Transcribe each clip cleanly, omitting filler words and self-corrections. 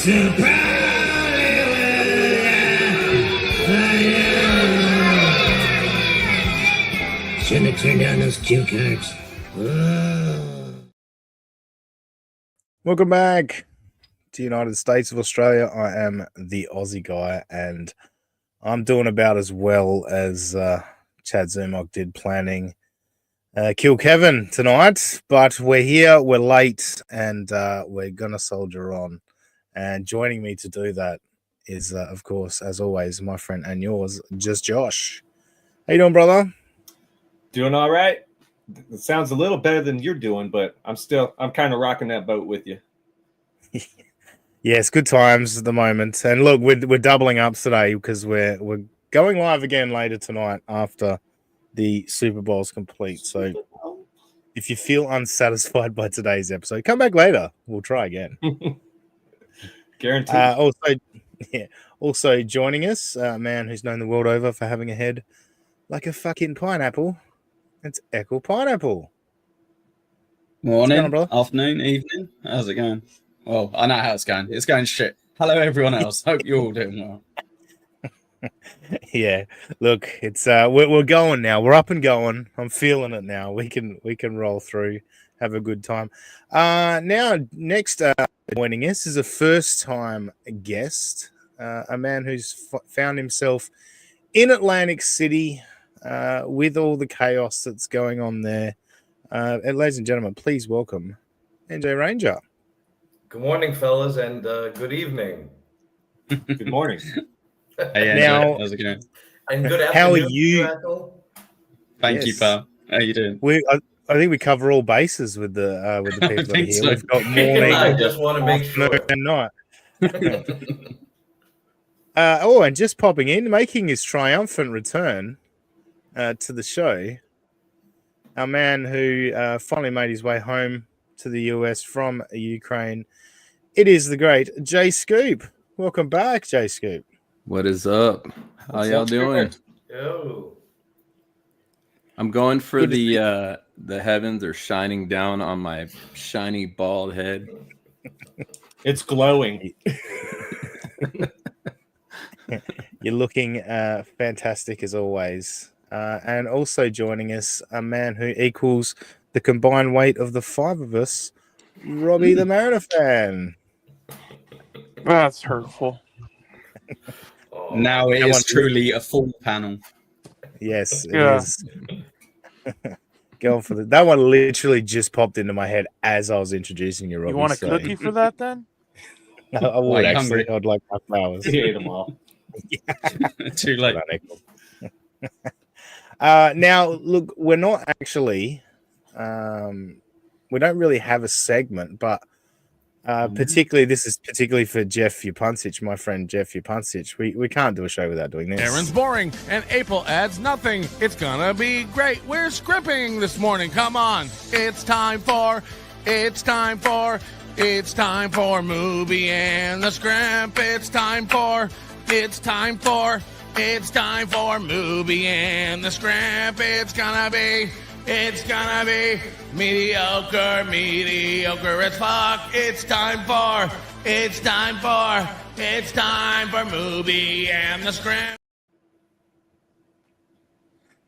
Shouldn't have turned down those cue cards. Welcome back to United States of Australia. I am the Aussie guy, and I'm doing about as well as Chad Zumok did planning Kill Kevin tonight. But we're here, we're late, and we're going to soldier on. And joining me to do that is, of course, as always, my friend and yours, just Josh. How you doing, brother? Doing all right. It sounds a little better than you're doing, but I'm kind of rocking that boat with you. Yes, good times at the moment. And look, we're doubling up today because we're going live again later tonight after the Super Bowl's complete. So if you feel unsatisfied by today's episode, come back later. We'll try again. Guaranteed. Also joining us, a man who's known the world over for having a head like a fucking pineapple. It's Echo Pineapple. Morning, afternoon, evening. How's it going? Well, I know how it's going. It's going shit. Hello, everyone else. Hope you're all doing well. Yeah, look, it's we're going now. We're up and going. I'm feeling it now. We can roll through, have a good time. Now, next joining us is a first-time guest, a man who's found himself in Atlantic City with all the chaos that's going on there. And ladies and gentlemen, please welcome NJ Ranger. Good morning, fellas, and good evening. Good morning. Hey, now, how's it going? And good afternoon. How are you? Thank you, pal. How you doing? I think we cover all bases with the people that are here. So. We've got morning. I just want to make sure. And night. And just popping in, making his triumphant return to the show, our man who finally made his way home to the US from Ukraine. It is the great Jay Scoop. Welcome back, Jay Scoop. What is up? How y'all doing? Yo. I'm going for the heavens are shining down on my shiny bald head. It's glowing. You're looking fantastic as always. And also joining us, a man who equals the combined weight of the five of us, Robbie the Mariner fan. That's hurtful. Now it is truly a full panel. Yes, it is. Going for that one literally just popped into my head as I was introducing you, Robbie. You want a cookie for that then? I would actually. Hungry? I'd like half hours. He ate them all. Too late. Now, look, we're not actually. We don't really have a segment, but particularly this is particularly for Jeff Yapunsich, my friend Jeff Yapunsich. We can't do a show without doing this. Aaron's boring, and April adds nothing. It's gonna be great. We're scripting this morning. Come on, it's time for Movie and the Scrimp. It's time for Movie and the Scrimp. It's gonna be mediocre as fuck. It's time for Movie and the Scrimp.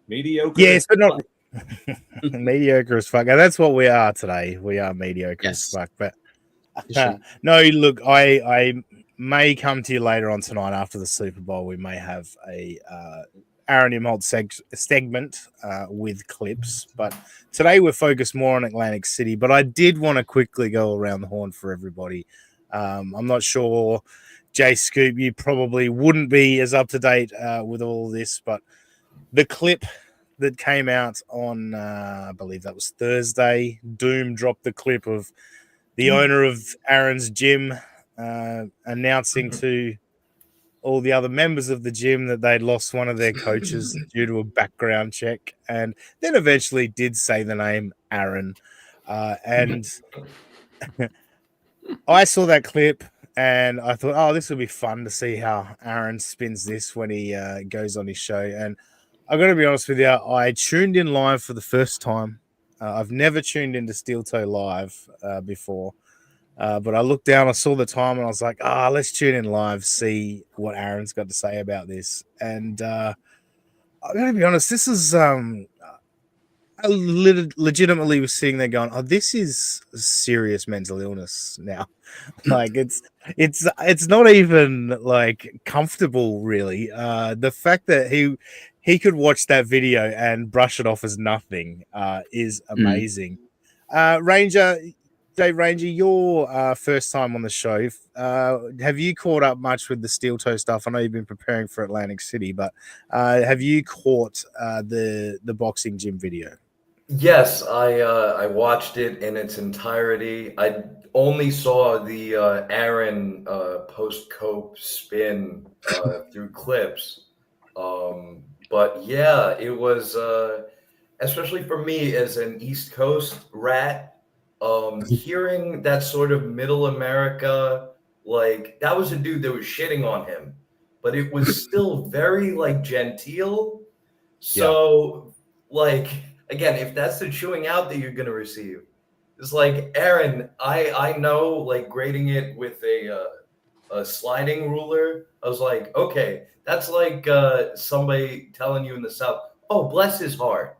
Mediocre. Yes, but not mediocre as fuck. That's what we are today. We are mediocre as fuck. But no, look, I may come to you later on tonight after the Super Bowl. We may have a Aaron Imholt segment with clips, but today we're focused more on Atlantic City. But I did want to quickly go around the horn for everybody. I'm not sure, Jay Scoop, you probably wouldn't be as up to date with all this, but the clip that came out on, I believe that was Thursday, Doom dropped the clip of the owner of Aaron's gym announcing to all the other members of the gym that they'd lost one of their coaches due to a background check, and then eventually did say the name Aaron. And I saw that clip and I thought, oh, this will be fun to see how Aaron spins this when he goes on his show. And I'm going to be honest with you, I tuned in live for the first time. I've never tuned into Steel Toe Live before. But I looked down, I saw the time, and I was like, let's tune in live, see what Aaron's got to say about this. And I'm going to be honest, this is I legitimately was sitting there going, this is serious mental illness now. Like it's not even like comfortable, really. The fact that he could watch that video and brush it off as nothing is amazing. Dave Ranger, your first time on the show. Have you caught up much with the steel toe stuff? I know you've been preparing for Atlantic City, but have you caught the boxing gym video? Yes, I watched it in its entirety. I only saw the Aaron post-cope spin through clips. But yeah, it was especially for me as an East Coast rat. Hearing that sort of middle America, like that was a dude that was shitting on him, but it was still very like genteel. So like, again, if that's the chewing out that you're going to receive, it's like, Aaron, I know like grading it with a sliding ruler. I was like, okay, that's like somebody telling you in the South, oh, bless his heart.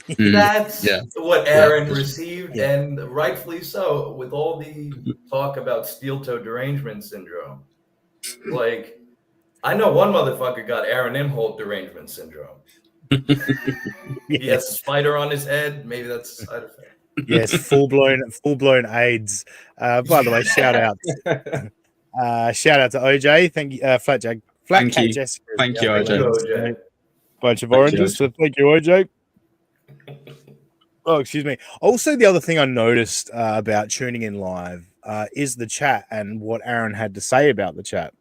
That's what Aaron received, and rightfully so, with all the talk about steel-toe derangement syndrome. Like, I know one motherfucker got Aaron Imholt derangement syndrome. He has a spider on his head. Maybe that's a side effect. Yes, full blown AIDS. By the way, shout out to OJ. Thank you, Flat Cat Jessica. Thank you, OJ. Bunch of oranges. So thank you, OJ. Oh, excuse me. Also, the other thing I noticed about tuning in live is the chat and what Aaron had to say about the chat.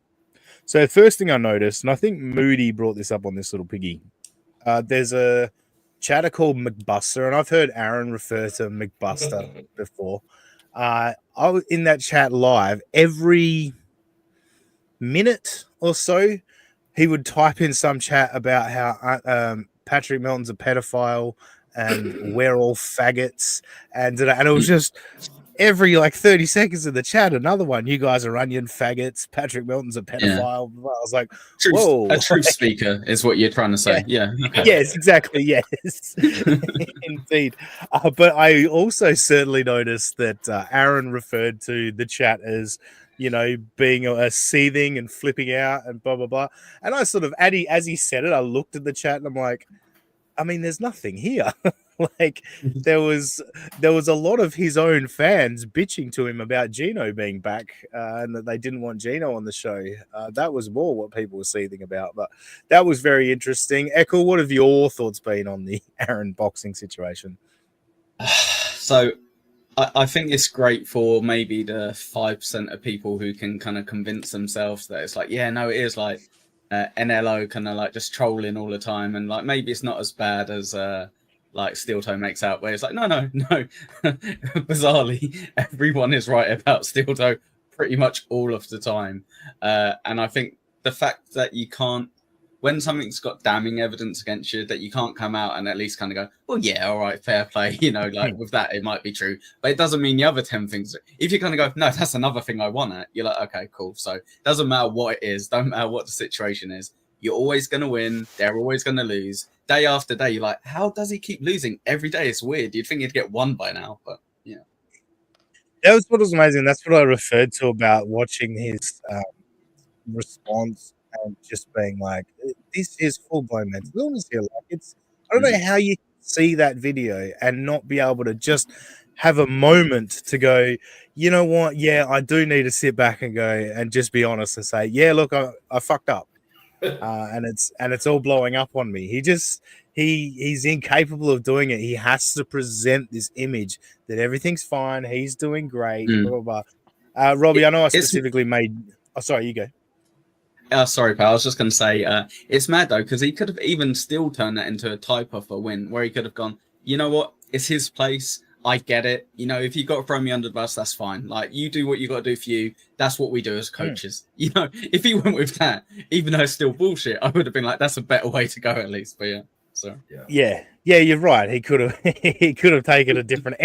So, first thing I noticed, and I think Moody brought this up on this little piggy, there's a chatter called McBuster, and I've heard Aaron refer to McBuster before. I was in that chat live every minute or so. He would type in some chat about how Patrick Melton's a pedophile and we're all faggots, and it was just every like 30 seconds of the chat, another one. You guys are onion faggots. Patrick Melton's a pedophile. Yeah. I was like, whoa. A truth speaker is what you're trying to say. Yeah. Okay. Yes, exactly. Yes, indeed. But I also certainly noticed that Aaron referred to the chat as, being seething and flipping out and blah, blah, blah. And I sort of, as he said it, I looked at the chat and I'm like, I mean, there's nothing here. Like there was a lot of his own fans bitching to him about Gino being back and that they didn't want Gino on the show. That was more what people were seething about, but that was very interesting. Echo, what have your thoughts been on the Aaron boxing situation? So I think it's great for maybe the 5% of people who can kind of convince themselves that it's like, yeah, no, it is like NLO kind of like just trolling all the time, and like maybe it's not as bad as like Steel Toe makes out, where it's like no bizarrely everyone is right about Steel Toe pretty much all of the time, and I think the fact that you can't, when something's got damning evidence against you, that you can't come out and at least kind of go, well, yeah, all right, fair play, like with that it might be true, but it doesn't mean the other 10 things. If you kind of go, no, that's another thing I want at, you're like, okay, cool. So it doesn't matter what it is, don't matter what the situation is, you're always going to win, they're always going to lose. Day after day, you're like, how does he keep losing every day? It's weird. You'd think he'd get one by now, but yeah. That was what was amazing. That's what I referred to about watching his response and just being like, this is full-blown mental illness here. Like I don't know how you see that video and not be able to just have a moment to go, you know what? Yeah, I do need to sit back and go and just be honest and say, yeah, look, I fucked up. And it's all blowing up on me. He's incapable of doing it. He has to present this image that everything's fine. He's doing great. Blah, blah, blah. Robbie, I know I specifically made. Oh, sorry, you go. Sorry, pal. I was just going to say, it's mad though, because he could have even still turned that into a type-off for a win, where he could have gone, you know what? It's his place. I get it. If you got to throw me under the bus, that's fine. Like, you do what you got to do for you. That's what we do as coaches. If he went with that, even though it's still bullshit, I would have been like, that's a better way to go at least. But yeah. So yeah, you're right. He could have taken a different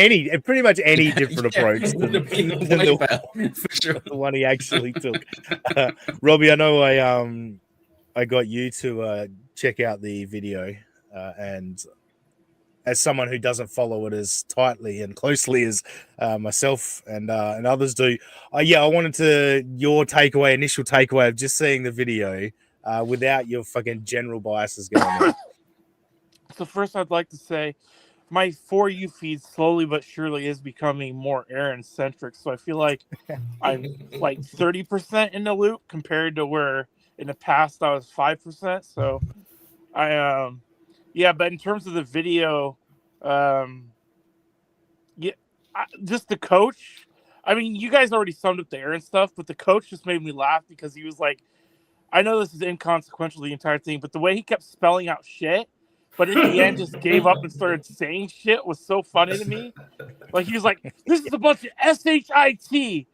pretty much any different approach would have been than way better, for sure. the one he actually took. Robbie, I know I got you to check out the video, and as someone who doesn't follow it as tightly and closely as myself and others do, I wanted your initial takeaway of just seeing the video without your fucking general biases going on. So first, I'd like to say my For You feed slowly but surely is becoming more Aaron centric. So I feel like I'm like 30% in the loop compared to where in the past I was 5%. So but in terms of the video, just the coach. I mean, you guys already summed up the Aaron stuff, but the coach just made me laugh because he was like, I know this is inconsequential, the entire thing, but the way he kept spelling out shit, but at the end just gave up and started saying shit was so funny to me. Like, he was like, this is a bunch of S-H-I-T.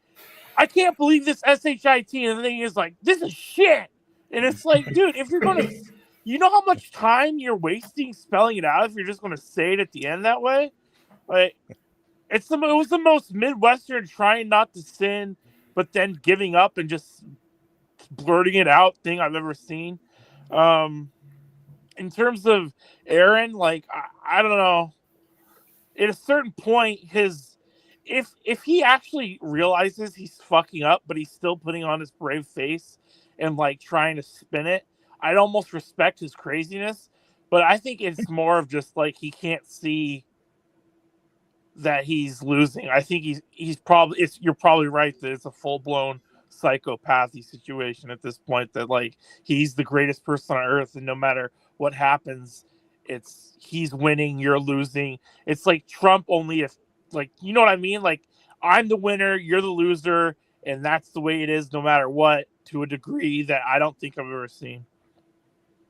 I can't believe this S-H-I-T. And then he was like, this is shit. And it's like, dude, if you're going to, you know how much time you're wasting spelling it out if you're just going to say it at the end that way? Like, it was the most Midwestern trying not to sin, but then giving up and just blurting it out thing I've ever seen. In terms of Aaron, like, I don't know. At a certain point, if he actually realizes he's fucking up, but he's still putting on his brave face and like trying to spin it, I'd almost respect his craziness. But I think it's more of just like he can't see that he's losing. I think he's probably you're probably right that it's a full-blown psychopathy situation at this point, that like he's the greatest person on earth and no matter what happens, it's he's winning, you're losing. It's like Trump, only if, like, you know what I mean? Like, I'm the winner, you're the loser, and that's the way it is no matter what, to a degree that I don't think I've ever seen.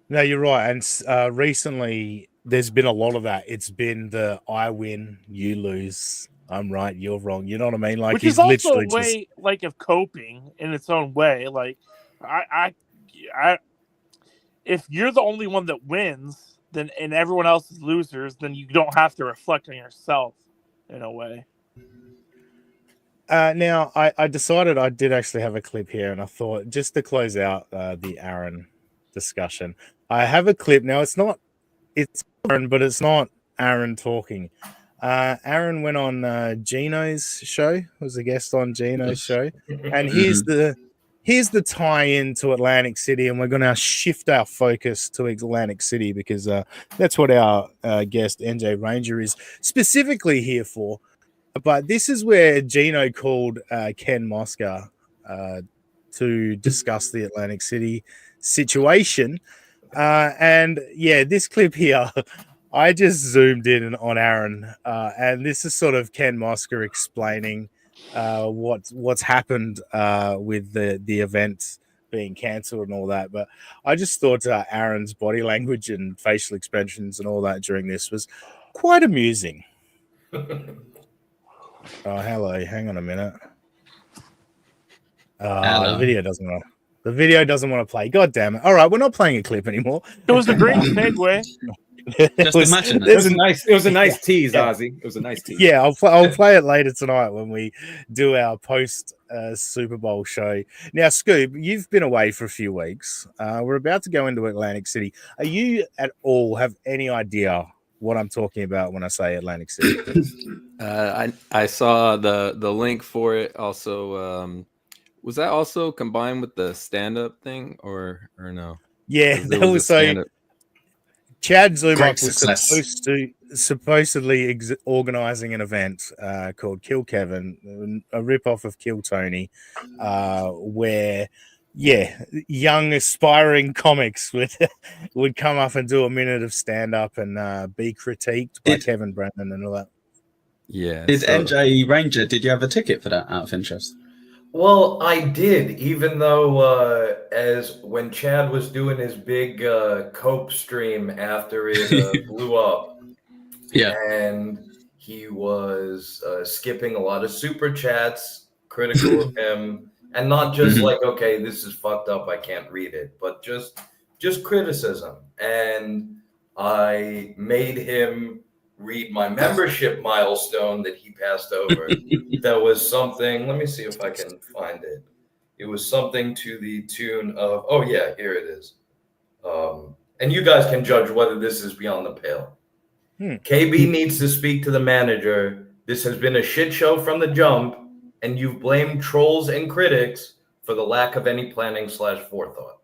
No, you're right. And recently there's been a lot of that. It's been the I win, you lose. I'm right, you're wrong. You know what I mean? Like, which he's is also literally a way like of coping in its own way. Like, I if you're the only one that wins, then and everyone else is losers, then you don't have to reflect on yourself in a way. Now, I decided I did actually have a clip here, and I thought just to close out the Aaron discussion, I have a clip. Now, it's Aaron, but it's not Aaron talking. Aaron went on Gino's show, was a guest on Gino's show, and here's the tie-in to Atlantic City, and we're going to shift our focus to Atlantic City because that's what our guest NJ Ranger is specifically here for. But this is where Gino called Ken Mosca to discuss the Atlantic City situation. And yeah, this clip here, I just zoomed in on Aaron, and this is sort of Ken Mosca explaining what's happened with the event being cancelled and all that. But I just thought Aaron's body language and facial expressions and all that during this was quite amusing. Oh, hello. Hang on a minute. The video doesn't want to play. God damn it. All right, we're not playing a clip anymore. It was a great segue. Just imagine it was a nice tease, Ozzy. It was a nice tease. Yeah, I'll play it later tonight when we do our post Super Bowl show. Now, Scoob, you've been away for a few weeks. We're about to go into Atlantic City. Are you at all have any idea what I'm talking about when I say Atlantic City? I saw the link for it. Also, was that also combined with the stand-up thing or no? Yeah, that was so. Chad Zumach was supposedly organizing an event called Kill Kevin, a ripoff of Kill Tony, where young aspiring comics would come up and do a minute of stand-up and be critiqued by Kevin Brennan and all that. Yeah. Did NJ Ranger, did you have a ticket for that out of interest? Well, I did, even though as when Chad was doing his big cope stream after it blew up, and he was skipping a lot of super chats critical of him, and not just like, okay, this is fucked up, I can't read it, but just criticism. And I made him read my membership milestone that he passed over. That was something, let me see if I can find it. It was something to the tune of, oh yeah, here it is. And you guys can judge whether this is beyond the pale. KB needs to speak to the manager. This has been a shit show from the jump, and you've blamed trolls and critics for the lack of any planning / forethought.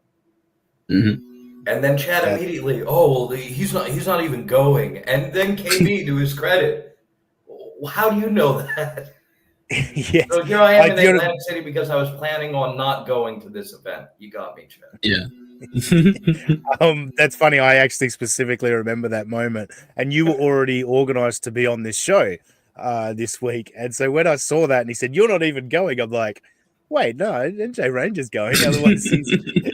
And then Chad immediately, oh, well, he's not even going. And then KB, to his credit, how do you know that? Yes. So here I am in Atlantic City because I was planning on not going to this event. You got me, Chad. Yeah. That's funny. I actually specifically remember that moment, and you were already organized to be on this show this week. And so when I saw that and he said, "You're not even going," I'm like, wait, no, NJ Ranger's going. Otherwise,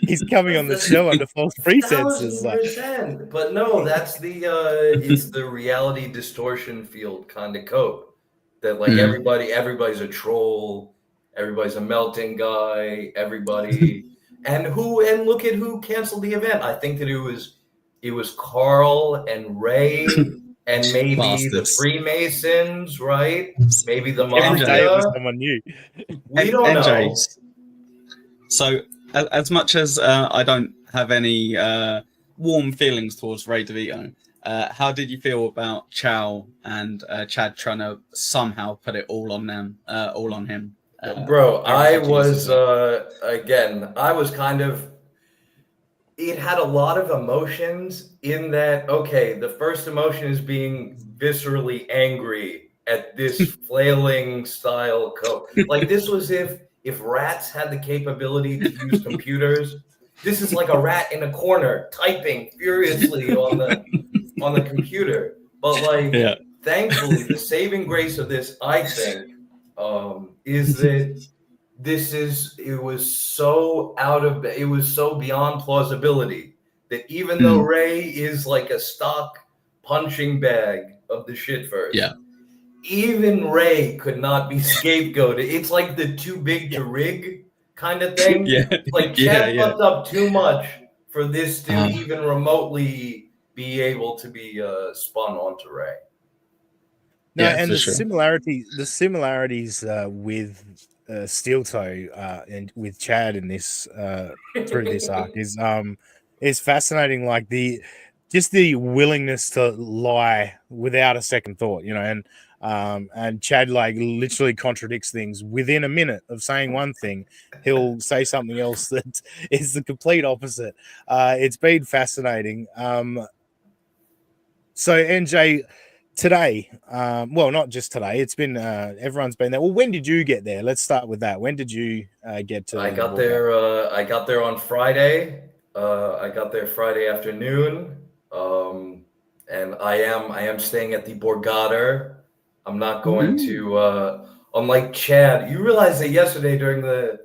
he's coming on the show under false pretenses. 1,000%. But no, that's the it's the reality distortion field kind of cope. That like everybody's a troll, everybody's a melting guy, everybody, and look at who canceled the event. I think that it was Carl and Ray and maybe the Freemasons, right? Maybe the Mafia. Someone new. We don't know. So as much as I don't have any warm feelings towards Ray DeVito, how did you feel about Chow and Chad trying to somehow put it all on them, all on him? Bro, I was I was kind of. It had a lot of emotions in that. Okay, the first emotion is being viscerally angry at this flailing style code. Like this was if rats had the capability to use computers. This is like a rat in a corner typing furiously on the computer. But like, thankfully, the saving grace of this, I think, is that it was so beyond plausibility that even though Ray is like a stock punching bag of the shitverse, even Ray could not be scapegoated. It's like the too big to rig kind of thing. Like Chad fucked up too much for this to even remotely be able to be spun onto Ray. No, and the similarities with Steel Toe and with Chad in this through this arc is fascinating. Like the willingness to lie without a second thought, you know, and Chad like literally contradicts things within a minute of saying one thing. He'll say something else that is the complete opposite. It's been fascinating. So NJ. Today, well, not just today. It's been everyone's been there. Well, when did you get there? Let's start with that. When did you get to? I got there on Friday. I got there Friday afternoon, and I am staying at the Borgata. I'm not going to. Unlike Chad, you realize that yesterday during the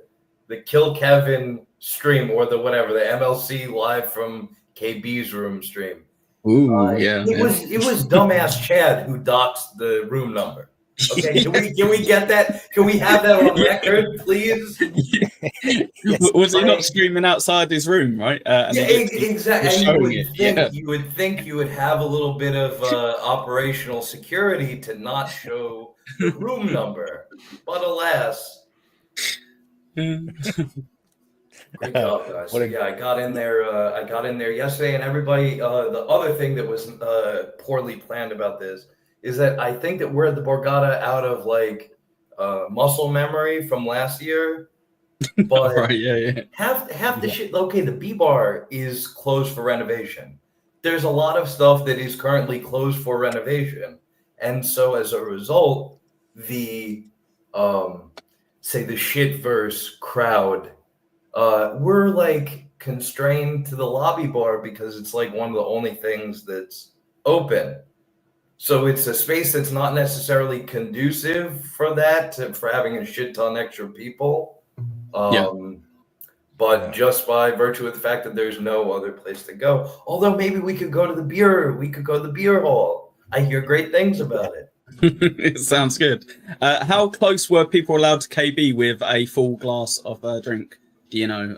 Kill Kevin stream or the MLC live from KB's room stream. It was dumbass Chad who doxed the room number. Okay, can we get that? Can we have that on record, please? Was he not screaming outside his room, right? Exactly. You would think you would have a little bit of operational security to not show the room number, but alas. Great job, guys. I got in there. I got in there yesterday, and everybody. The other thing that was poorly planned about this is that I think that we're at the Borgata out of like muscle memory from last year, but half the shit. Okay, the B bar is closed for renovation. There's a lot of stuff that is currently closed for renovation, and so as a result, the say the shitverse crowd. We're like constrained to the lobby bar because it's like one of the only things that's open. So it's a space that's not necessarily conducive for that, for having a shit ton extra people. But just by virtue of the fact that there's no other place to go. Although maybe we could go to the beer hall. I hear great things about it. It sounds good. How close were people allowed to KB with a full glass of drink? You know,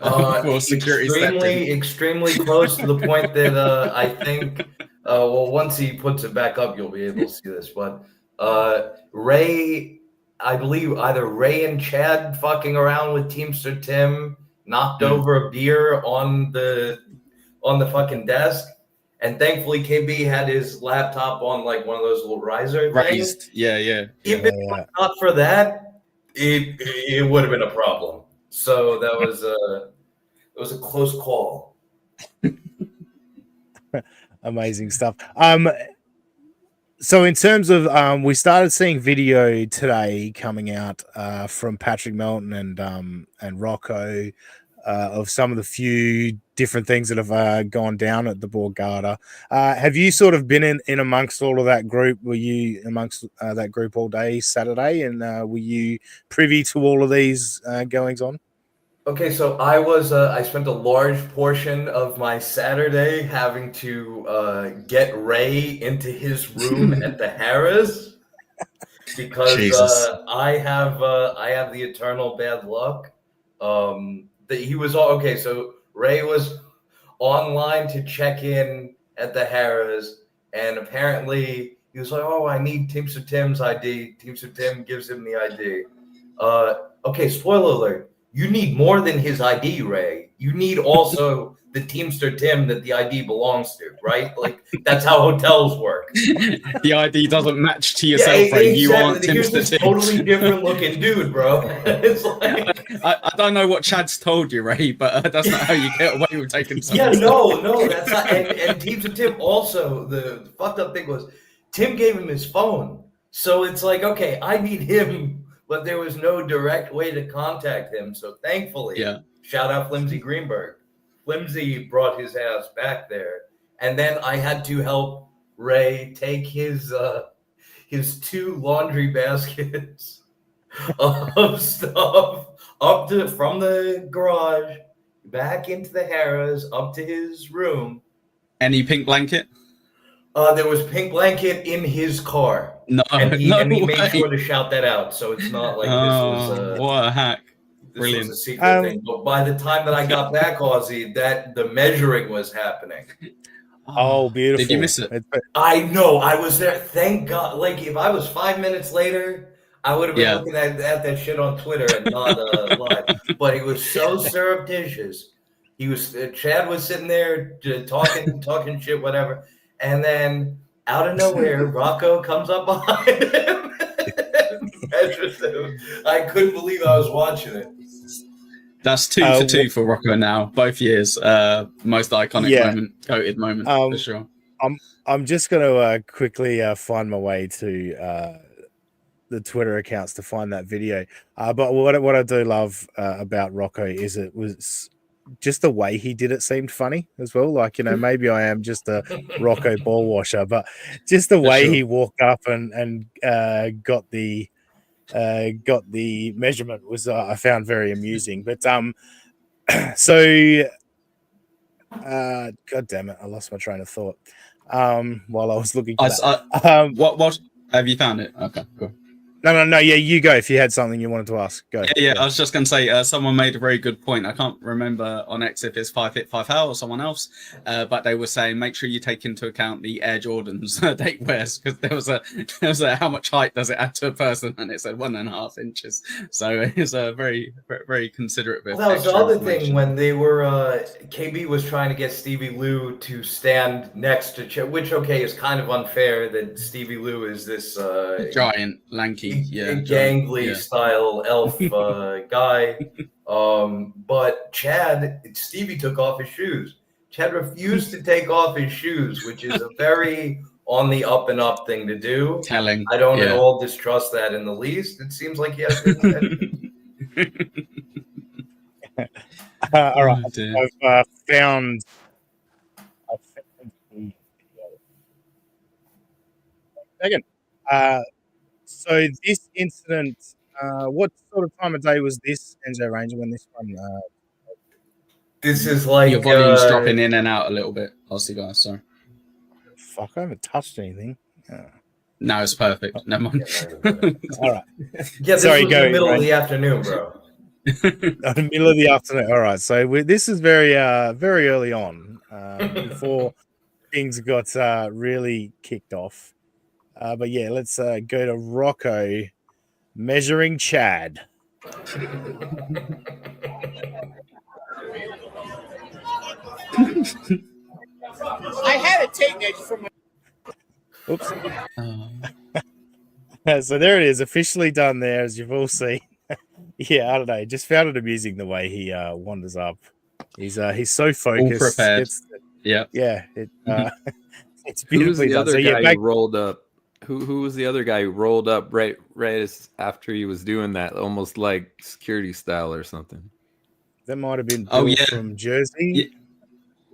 extremely close to the point that I think Well, once he puts it back up, you'll be able to see this. But Ray, I believe either Ray and Chad fucking around with Teamster Tim knocked over a beer on the fucking desk, and thankfully KB had his laptop on like one of those little riser things. Raised. Yeah. If it was not for that, it would have been a problem. So that was it was a close call. Amazing stuff. So in terms of we started seeing video today coming out from Patrick Melton and Rocco of some of the few different things that have gone down at the Borgata. Have you sort of been in amongst all of that group? Were you amongst that group all day Saturday, and were you privy to all of these goings on? Okay, so I was I spent a large portion of my Saturday having to get Ray into his room at the Harrah's because I have the eternal bad luck. That he was okay. So Ray was online to check in at the Harrah's, and apparently he was like, "Oh, I need Teamster Tim's ID." Teamster Tim gives him the ID. Okay, spoiler alert. You need more than his ID, Ray. You need also the Teamster Tim that the ID belongs to, right? Like, that's how hotels work. The ID doesn't match to yourself, Ray. You aren't Teamster Tim. Totally different looking dude, bro. It's like... I don't know what Chad's told you, Ray, but that's not how you get away with taking something. Yeah, no, that's not. And Teamster Tim also, the fucked up thing was, Tim gave him his phone. So it's like, okay, I need him. But there was no direct way to contact him. So thankfully, shout out Flimsy Greenberg. Flimsy brought his ass back there. And then I had to help Ray take his 2 laundry baskets of stuff from the garage back into the Harrah's, up to his room. Any pink blanket? There was pink blanket in his car. No, and he made sure to shout that out, so it's not like this was what a hack. Brilliant. This was a secret thing. But by the time that I got back, Ozzy, that the measuring was happening. Oh, beautiful. Did you miss it? I know. I was there. Thank God. Like, if I was 5 minutes later, I would have been looking at that shit on Twitter and not live. But he was so surreptitious. He was Chad was sitting there talking shit, whatever. And then out of nowhere, Rocco comes up behind him and measures him. I couldn't believe I was watching it. That's 2 for 2 for Rocco now, both years. Most iconic moment, goated moment for sure. I'm just going to quickly find my way to the Twitter accounts to find that video. But what I do love about Rocco is it was just the way he did it seemed funny as well. Like, you know, maybe I am just a Rocco ball washer, but just the way he walked up and got the measurement was I found very amusing. But so God damn it, I lost my train of thought while I was looking for that. What have you found it? Okay, cool. No. Yeah, you go. If you had something you wanted to ask, go. Yeah. I was just going to say, someone made a very good point. I can't remember on X if it's 5 Fit 5 How or someone else, but they were saying make sure you take into account the Air Jordans that he wears, because there was a how much height does it add to a person, and it said 1.5 inches. So it's a very, very considerate bit. Well, that was the other thing when they were KB was trying to get Stevie Lou to stand next to which is kind of unfair that Stevie Lou is this giant, lanky. Gangly style elf guy. But Stevie took off his shoes. Chad refused to take off his shoes, which is a very on the up and up thing to do. Telling. I don't at all distrust that in the least. It seems like he has good intentions. All right. I've found second. So this incident, what sort of time of day was this, Enzo Ranger, when this one? This is like your volume's dropping in and out a little bit. I'll see, guys. Sorry. Fuck, I haven't touched anything. No, it's perfect. Never mind. All right. Yeah, this was in the middle of the afternoon, bro. The middle of the afternoon. All right. So this is very, very early on. things got really kicked off. But yeah, let's go to Rocco measuring Chad. I had a tape measure from. Oops. So there it is, officially done there, as you've all seen. Yeah, I don't know. Just found it amusing the way he wanders up. He's so focused. All prepared. Yeah. It's Who was beautifully the done. other So, guy yeah, who rolled up? Who was the other guy who rolled up right after he was doing that, almost like security style or something? that might have been Bill from Jersey. Yeah.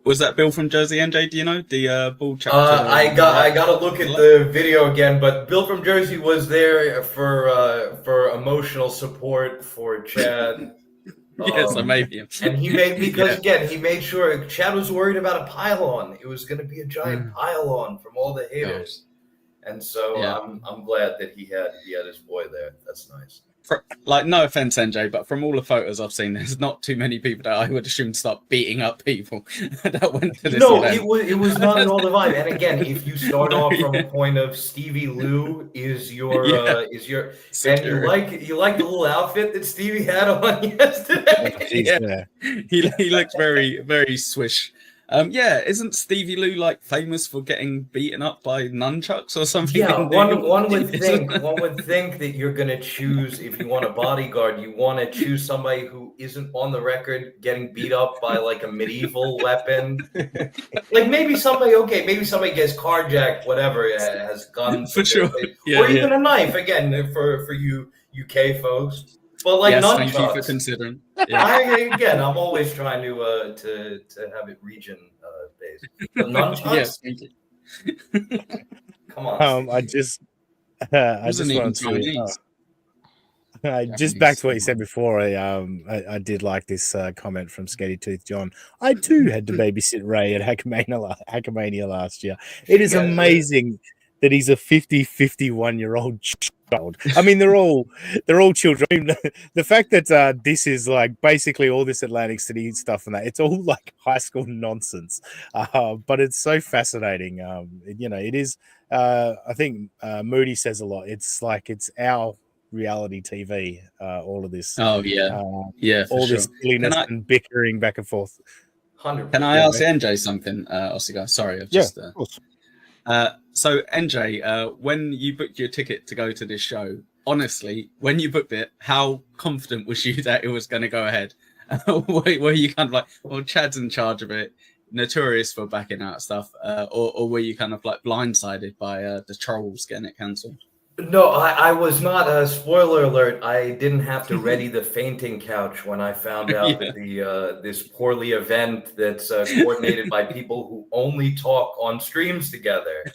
Was that Bill from Jersey, NJ? Do you know the ball chap? I got to look at the video again, but Bill from Jersey was there for emotional support for Chad. Yes, I maybe. And he made again, he made sure Chad was worried about a pylon. It was going to be a giant pylon from all the haters, and so I'm glad that he had his boy there. That's nice. Like, no offense, NJ, but from all the photos I've seen, there's not too many people that I would assume start beating up people that went to this event. it was not at all the vibe. And again, if you start off from a point of Stevie Lou is your and you like the little outfit that Stevie had on yesterday. He looked very, very swish. Isn't Stevie Lou like famous for getting beaten up by nunchucks or something? Yeah, one would think that you're gonna choose, if you want a bodyguard, you want to choose somebody who isn't on the record getting beat up by like a medieval weapon. Like maybe somebody gets carjacked, whatever, has guns for sure, or even a knife. Again, for you UK folks. But like nunchucks. Thank you for considering. I'm always trying to have it region based. But nunchucks. Yes, thank you. Come on. I just Japanese. back to what you said before. I did like this comment from Sketty Tooth John. I too had to babysit Ray at Hackmania last year. It is amazing that he's a 51-year-old child. I mean, they're all children. I mean, the fact that this is like basically all this Atlantic City stuff and that, it's all like high school nonsense. But it's so fascinating. It is. I think Moody says a lot. It's like it's our reality TV. All of this. Oh yeah, all this silliness and bickering back and forth. 100%. Can I ask NJ something, Oscar? Sorry, I've just. Of course. So NJ, when you booked your ticket to go to this show, honestly, when you booked it, how confident was you that it was going to go ahead? Were you kind of like, well, Chad's in charge of it, notorious for backing out stuff, or were you kind of like blindsided by the trolls getting it cancelled? No, I was not. Spoiler alert! I didn't have to ready the fainting couch when I found out that this poorly event that's coordinated by people who only talk on streams together.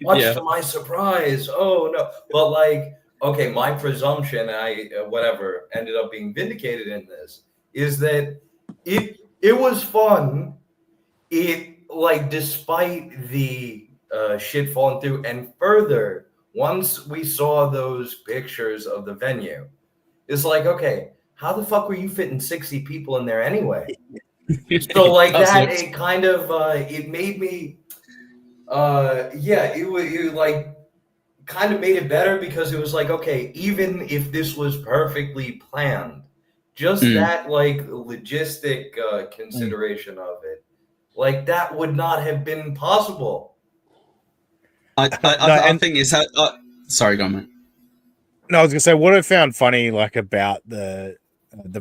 Much to my surprise, oh no! But like, okay, my presumption, ended up being vindicated in this, is that it was fun. It like despite the shit falling through, and further. Once we saw those pictures of the venue, it's like, okay, how the fuck were you fitting 60 people in there anyway? So like that, it kind of, it made me, it like kind of made it better because it was like, okay, even if this was perfectly planned, just that like logistic consideration of it, like that would not have been possible. I think it's sorry, go on, mate. No, I was gonna say what I found funny, like about the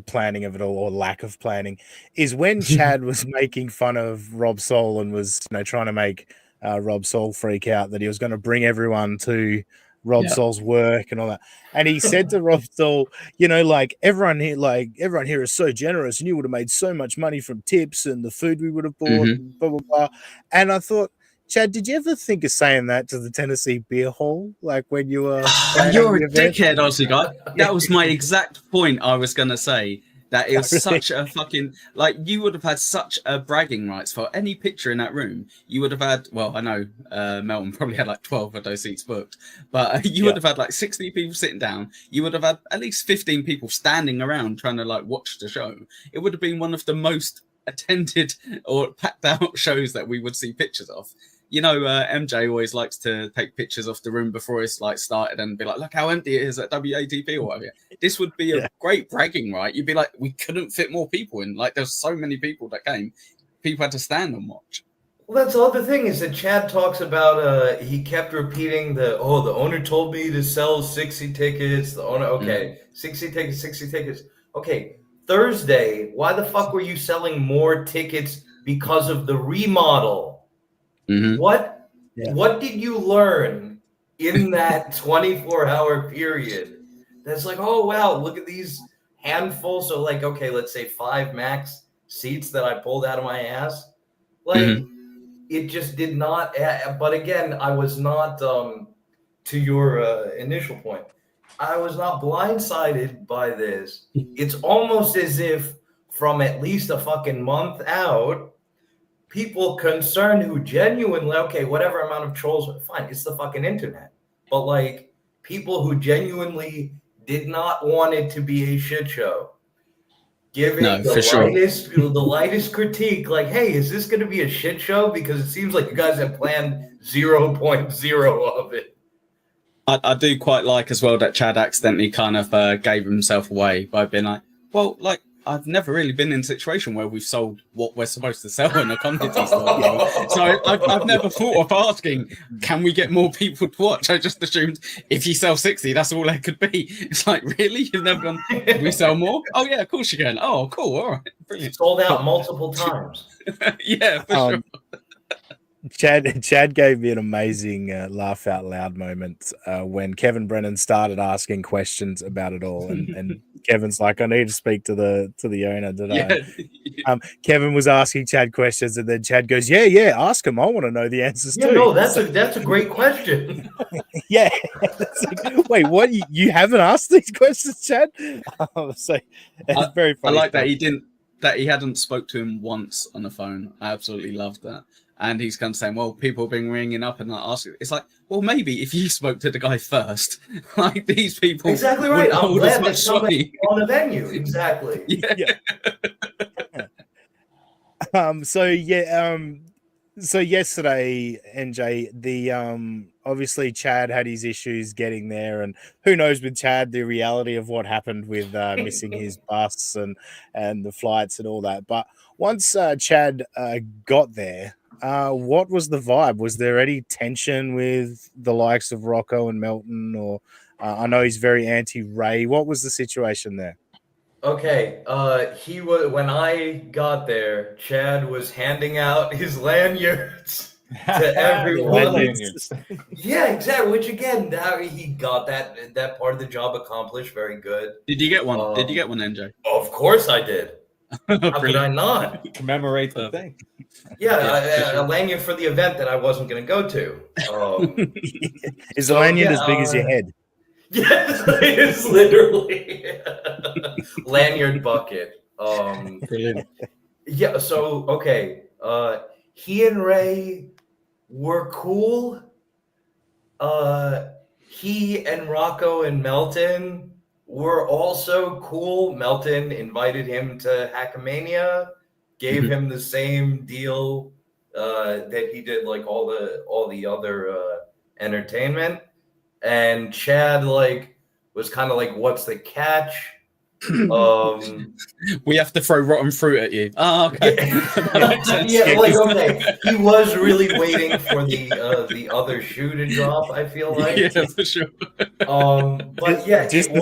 planning of it all, or lack of planning, is when Chad was making fun of Rob Soul and was trying to make Rob Soul freak out that he was going to bring everyone to Rob Soul's work and all that, and he said to Rob Soul, like everyone here is so generous, and you would have made so much money from tips and the food we would have bought, blah blah blah, and I thought. Chad, did you ever think of saying that to the Tennessee Beer Hall? Like when you were... You're a dickhead, Aussie guy. That was my exact point I was going to say. That it was such a fucking... Like, you would have had such a bragging rights for any picture in that room. You would have had... Well, I know Melton probably had like 12 of those seats booked. But you would have had like 60 people sitting down. You would have had at least 15 people standing around trying to like watch the show. It would have been one of the most attended or packed out shows that we would see pictures of. MJ always likes to take pictures of the room before it's like started and be like, look how empty it is at WATP or whatever. This would be a great bragging right. You'd be like, we couldn't fit more people in. Like, there's so many people that came. People had to stand and watch. Well, that's the other thing is that Chad talks about. He kept repeating the owner told me to sell 60 tickets. The owner, 60 tickets. Okay, Thursday. Why the fuck were you selling more tickets because of the remodel? Mm-hmm. What did you learn in that 24-hour period? That's like, oh wow, look at these handfuls. So like, okay, let's say 5 max seats that I pulled out of my ass. Like, it just did not. But again, I was not. To your initial point, I was not blindsided by this. It's almost as if from at least a fucking month out, people concerned who genuinely, okay, whatever amount of trolls, fine, it's the fucking internet. But like people who genuinely did not want it to be a shit show, giving the lightest critique, like, hey, is this going to be a shit show? Because it seems like you guys have planned 0.0 of it. I do quite like as well that Chad accidentally kind of gave himself away by being like, well, like, I've never really been in a situation where we've sold what we're supposed to sell in a comedy store. So I've never thought of asking, can we get more people to watch? I just assumed if you sell 60, that's all there could be. It's like, really? You've never gone, can we sell more? Oh, yeah, of course you can. Oh, cool. All right. Brilliant. Sold out multiple times. Yeah, for sure. Chad gave me an amazing laugh out loud moment when Kevin Brennan started asking questions about it all, and Kevin's like, "I need to speak to the owner today." Kevin was asking Chad questions, and then Chad goes, "Yeah, ask him. I want to know the answers too." No, that's a great question. Yeah, like, wait, what? You haven't asked these questions, Chad? So it's very funny. I like that he hadn't spoke to him once on the phone. I absolutely loved that. And he's kind of saying, well, people have been ringing up and asking. It's like, well, maybe if you spoke to the guy first, like these people. Exactly right. I'm glad that somebody on the venue. Exactly. Yeah. So yesterday, NJ, the obviously Chad had his issues getting there, and who knows with Chad the reality of what happened with missing his bus and the flights and all that. But once Chad got there, what was the vibe? Was there any tension with the likes of Rocco and Melton, or I know he's very anti-Ray. What was the situation there? Okay, he was when I got there. Chad was handing out his lanyards to everyone. Yeah, exactly. Which again, now he got that part of the job accomplished. Very good. Did you get one? Did you get one, NJ? Of course I did. How could I not? Commemorate the thing. Yeah, a lanyard for the event that I wasn't going to go to. Is the lanyard as big as your head? Yes, it's literally lanyard bucket. Brilliant. Yeah, so okay. He and Ray were cool. He and Rocco and Melton were also cool. Melton invited him to Hackamania, gave him the same deal that he did like all the other entertainment. And Chad was kind of like, what's the catch? We have to throw rotten fruit at you. Oh, okay. Okay. He was really waiting for the other shoe to drop, I feel like. Yeah, for sure. But yeah, just the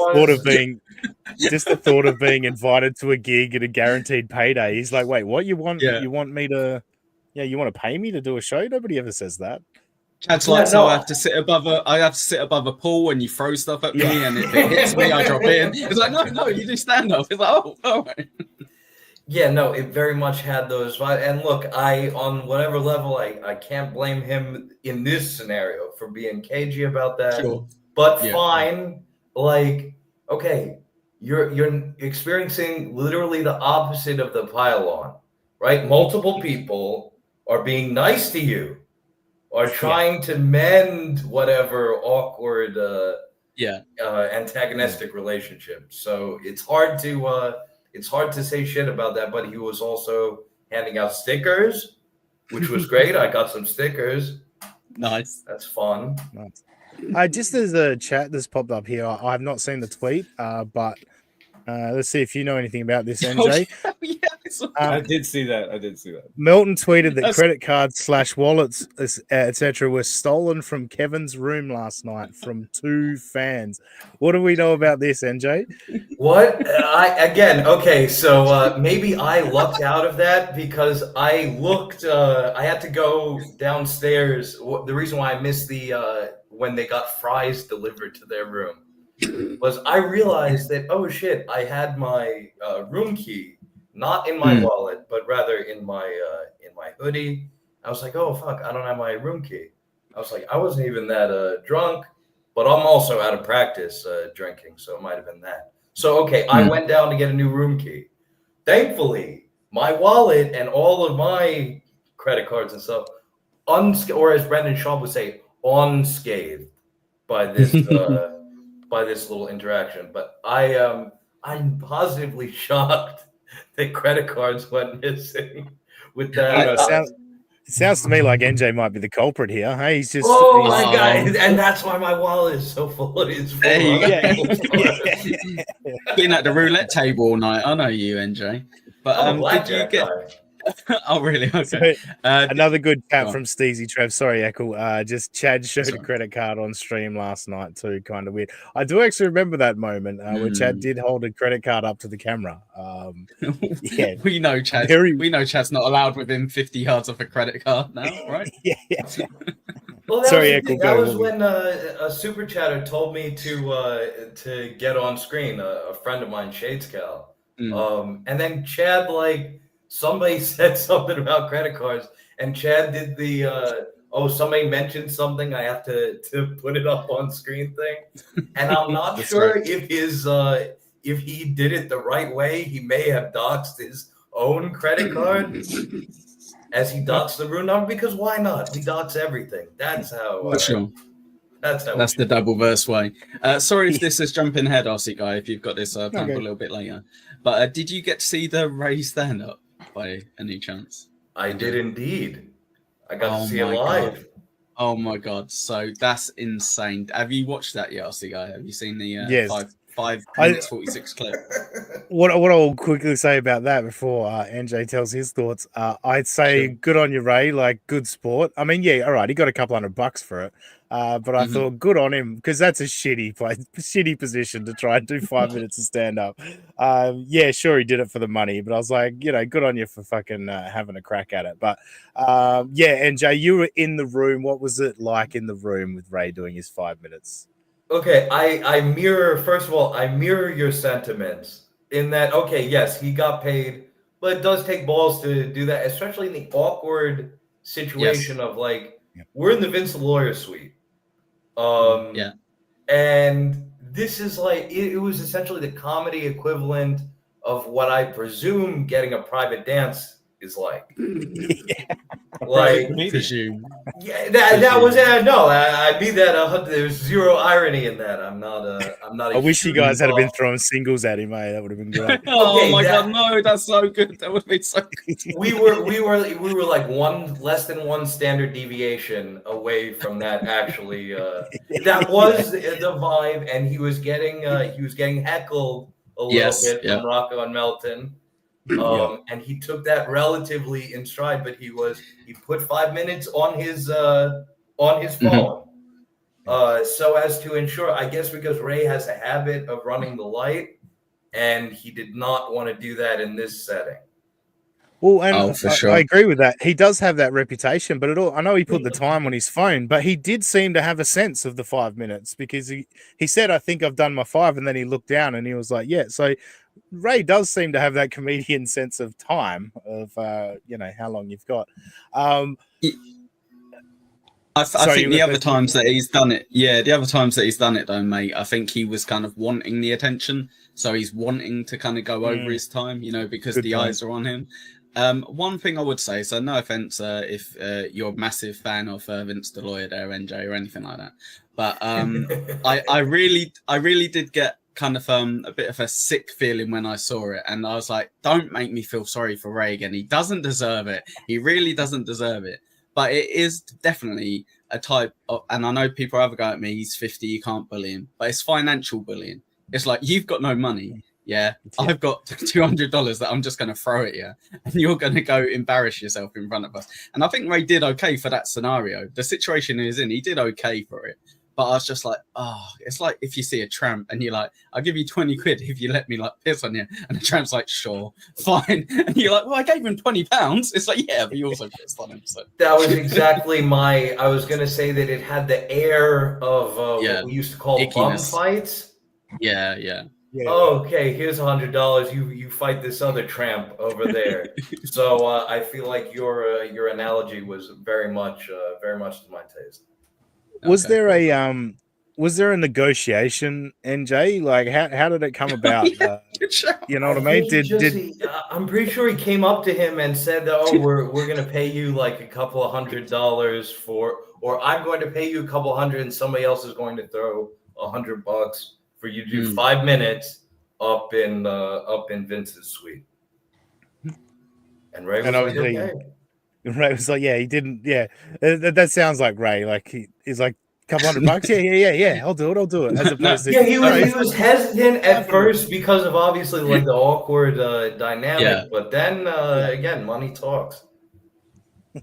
thought of being invited to a gig at a guaranteed payday. He's like, wait, what you want? Yeah. You want me to? Yeah, you want to pay me to do a show? Nobody ever says that. Chad's like, so I have to sit above a pool and you throw stuff at me, and if it hits me, I drop in. It's like, no, you do stand up. It's like, oh, all right. Yeah, no, it very much had those vibes. And look, on whatever level, I can't blame him in this scenario for being cagey about that. Sure. But fine, okay, you're experiencing literally the opposite of the pylon, right? Multiple people are being nice to you. Are trying to mend whatever awkward, antagonistic relationship. So it's hard to say shit about that. But he was also handing out stickers. which was great. I got some stickers. Nice. That's fun. Nice. Just as a chat that's popped up here, I have not seen the tweet, but let's see if you know anything about this, NJ. I did see that. Melton tweeted that credit cards / wallets, etc., were stolen from Kevin's room last night from 2 fans. What do we know about this, NJ? What? Okay, so maybe I lucked out of that because I looked. I had to go downstairs. The reason why I missed the when they got fries delivered to their room was I realized that, oh shit, I had my room key not in my wallet, but rather in my hoodie. I was like, oh fuck, I don't have my room key. I was like, I wasn't even that drunk, but I'm also out of practice drinking, so it might have been that. So okay, I went down to get a new room key. Thankfully, my wallet and all of my credit cards and stuff, or as Brendan Shaw would say, unscathed by this by this little interaction. But I'm positively shocked that credit cards went missing with that. It sounds to me like NJ might be the culprit here. Hey, he's just my god, and that's why my wallet is so full. It's full. There you go. Been at the roulette table all night. I know you, NJ. But did you get? Oh, really? Okay. So, another good chat from Steezy Trev. Sorry, Echo. Just Chad showed a credit card on stream last night too. Kind of weird. I do actually remember that moment where Chad did hold a credit card up to the camera. Yeah, we know Chad. We know Chad's not allowed within 50 yards of a credit card now, right? Yeah. Well, that Sorry, was, Echo. That was when a super chatter told me to get on screen. A friend of mine, Shades Cal. And then Chad, like, somebody said something about credit cards, and Chad did the somebody mentioned something, I have to put it up on screen thing. And I'm not sure if he did it the right way. He may have doxed his own credit card as he doxed the room number, because why not? We dox everything. That's how. For sure. That's the double verse way. Sorry if this is jumping ahead, RC guy. If you've got this planned for a little bit later, but did you get to see the Ray stand up by any chance? I did indeed. I got to see it live. God. Oh my god! So that's insane. Have you watched that yet, RC guy? Have you seen the yes. 5 minutes 46 clip? What I'll quickly say about that before NJ tells his thoughts, I'd say good on you, Ray. Like, good sport. I mean, yeah, all right, he got a couple $100 for it, but I thought good on him, because that's a shitty position to try and do 5 minutes of stand up. Yeah, sure, he did it for the money, but I was like, good on you for fucking having a crack at it. But yeah, NJ, you were in the room. What was it like in the room with Ray doing his 5 minutes? Okay, I mirror your sentiments in that, okay, yes, he got paid, but it does take balls to do that, especially in the awkward situation of, like, we're in the Vince the Lawyer suite. And this is like, it was essentially the comedy equivalent of what I presume getting a private dance is like. Like, that was no. I mean that there's zero irony in that. I'm not. I wish you guys had been throwing singles at him, mate. That would have been great. Oh my god, no, that's so good. That would have been so good. We were like less than one standard deviation away from that. Actually, that was the vibe, and he was getting heckled a little bit from Rocco and Melton. And he took that relatively in stride, but he put 5 minutes on his phone, so as to ensure, I guess, because Ray has a habit of running the light, and he did not want to do that in this setting. Well, and for sure. I agree with that. He does have that reputation, but I know he put the time on his phone, but he did seem to have a sense of the 5 minutes, because he said, I think I've done my 5, and then he looked down and he was like, yeah. So Ray does seem to have that comedian sense of time of, how long you've got. I think the other times that he's done it, though, mate, I think he was kind of wanting the attention. So he's wanting to kind of go over his time, because the eyes are on him. One thing I would say, so no offense if you're a massive fan of Vince the Lawyer there, NJ, or anything like that, but I really did get kind of a bit of a sick feeling when I saw it, and I was like, don't make me feel sorry for Ray again. He doesn't deserve it. He really doesn't deserve it. But it is definitely a type of, and I know people either go at me, he's 50, you can't bully him, but it's financial bullying. It's like, you've got no money. Yeah, I've got $200 that I'm just going to throw at you, and you're going to go embarrass yourself in front of us. And I think Ray did okay for that scenario. The situation he was in, he did okay for it. But I was just like, oh, it's like if you see a tramp and you're like, I'll give you 20 quid if you let me like piss on you. And the tramp's like, sure, fine. And you're like, well, I gave him 20 pounds. It's like, yeah, but you also pissed on him. So that was exactly I was going to say that it had the air of what we used to call bum fights. Yeah, yeah. Oh, okay, here's $100. You fight this other tramp over there. So I feel like your analogy was very much to my taste. Was there a negotiation, NJ? Like how did it come about? You know what I mean? I'm pretty sure he came up to him and said, "Oh, we're gonna pay you like a couple of $100 for, or I'm going to pay you a couple hundred, and somebody else is going to throw $100 for you to do 5 minutes up in Vince's suite." And Ray was like, okay. Ray was like, yeah, he didn't. Yeah, that sounds like Ray. Like he's like, a couple $100. Yeah. I'll do it. As opposed to he was hesitant at first because of obviously like the awkward dynamic. Yeah. But then again, money talks.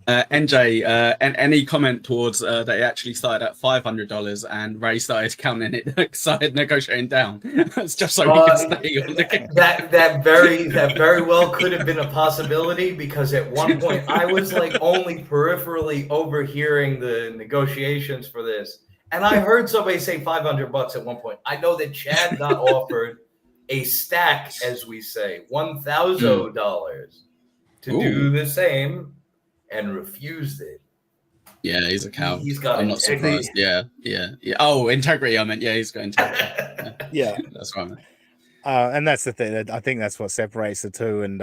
NJ, and any comment towards that it actually started at $500 and Ray started counting it, started negotiating down. It's just so he could stay on the game. That very well could have been a possibility, because at one point I was like only peripherally overhearing the negotiations for this, and I heard somebody say $500 at one point. I know that Chad got offered a stack, as we say, $1,000 to do the same, and refused it. Yeah, he's a cow. He's got I'm not surprised. Yeah. Oh, integrity. I meant, yeah, he's got integrity. Yeah. That's right. And that's the thing. I think that's what separates the two. And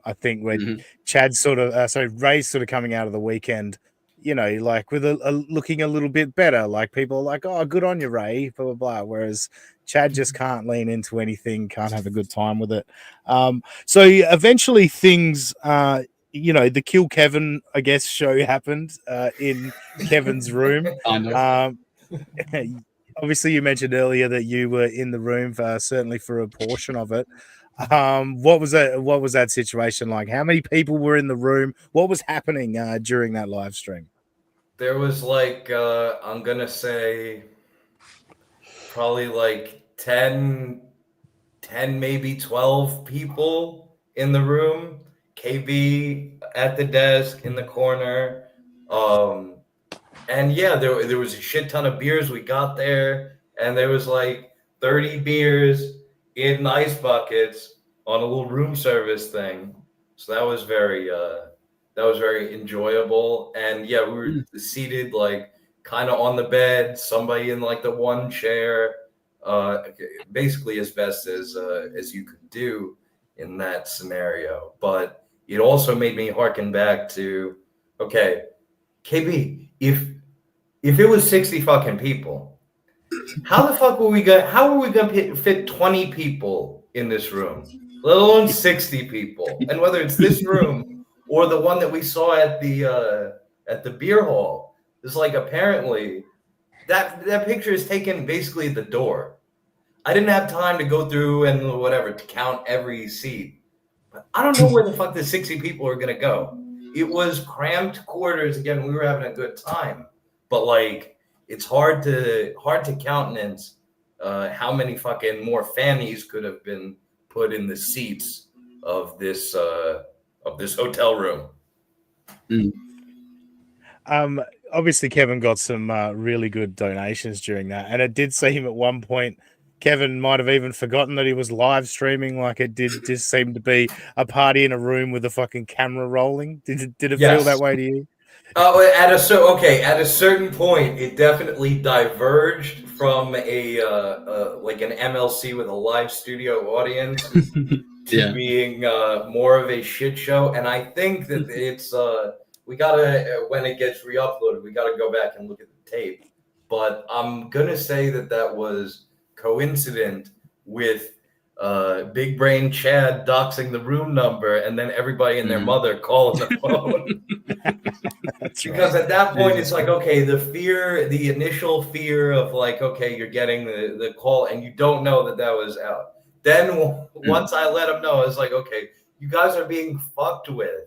I think when Chad's Ray's sort of coming out of the weekend, you know, like with looking a little bit better. Like people are like, oh, good on you, Ray, blah, blah, blah. Whereas Chad just can't lean into anything, can't have a good time with it. So eventually things... you know, the Kill Kevin, I guess, show happened in Kevin's room. Obviously, you mentioned earlier that you were in the room certainly for a portion of it. What was that situation like? How many people were in the room? What was happening during that live stream? There was like I'm gonna say probably like 10 maybe 12 people in the room. KB at the desk in the corner. And yeah, there was a shit ton of beers. We got there, and there was like 30 beers in ice buckets on a little room service thing. So that was very enjoyable. And yeah, we were seated like kind of on the bed, somebody in like the one chair, basically as best as you could do in that scenario. But it also made me harken back to, okay, KB, if it was 60 fucking people, how were we gonna fit 20 people in this room, let alone 60 people? And whether it's this room or the one that we saw at the beer hall, it's like apparently that picture is taken basically at the door. I didn't have time to go through and whatever to count every seat. I don't know where the fuck the 60 people are going to go. It was cramped quarters. Again, we were having a good time. But, like, it's hard to countenance how many fucking more fannies could have been put in the seats of this hotel room. Obviously, Kevin got some really good donations during that. And it did seem at one point Kevin might have even forgotten that he was live streaming. Like it did just seem to be a party in a room with a fucking camera rolling. Did it feel that way to you? At a certain point, it definitely diverged from a like an MLC with a live studio audience to being more of a shit show. And I think that it's we gotta, when it gets re-uploaded, we gotta go back and look at the tape. But I'm gonna say that was coincident with Big Brain Chad doxing the room number, and then everybody and their mother calling the phone. Because at that point, it's like, okay, the initial fear of like, okay, you're getting the call and you don't know that was out. Then once I let them know, it's like, okay, you guys are being fucked with.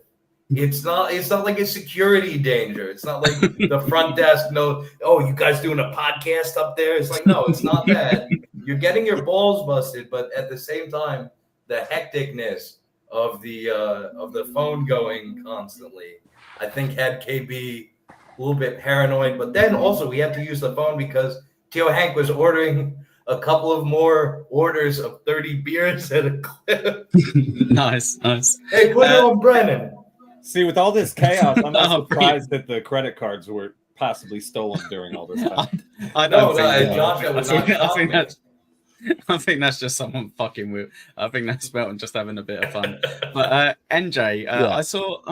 It's not like a security danger. It's not like the front desk knows, oh, you guys doing a podcast up there? It's like, no, it's not that. You're getting your balls busted, but at the same time, the hecticness of the phone going constantly, I think had KB a little bit paranoid. But then also we had to use the phone because Tio Hank was ordering a couple of more orders of 30 beers at a clip. Nice. Hey, put it on Brennan. See, with all this chaos, I'm not surprised that the credit cards were possibly stolen during all this time. I don't I think that's just someone fucking with. I think that's Melton just having a bit of fun. But NJ, I saw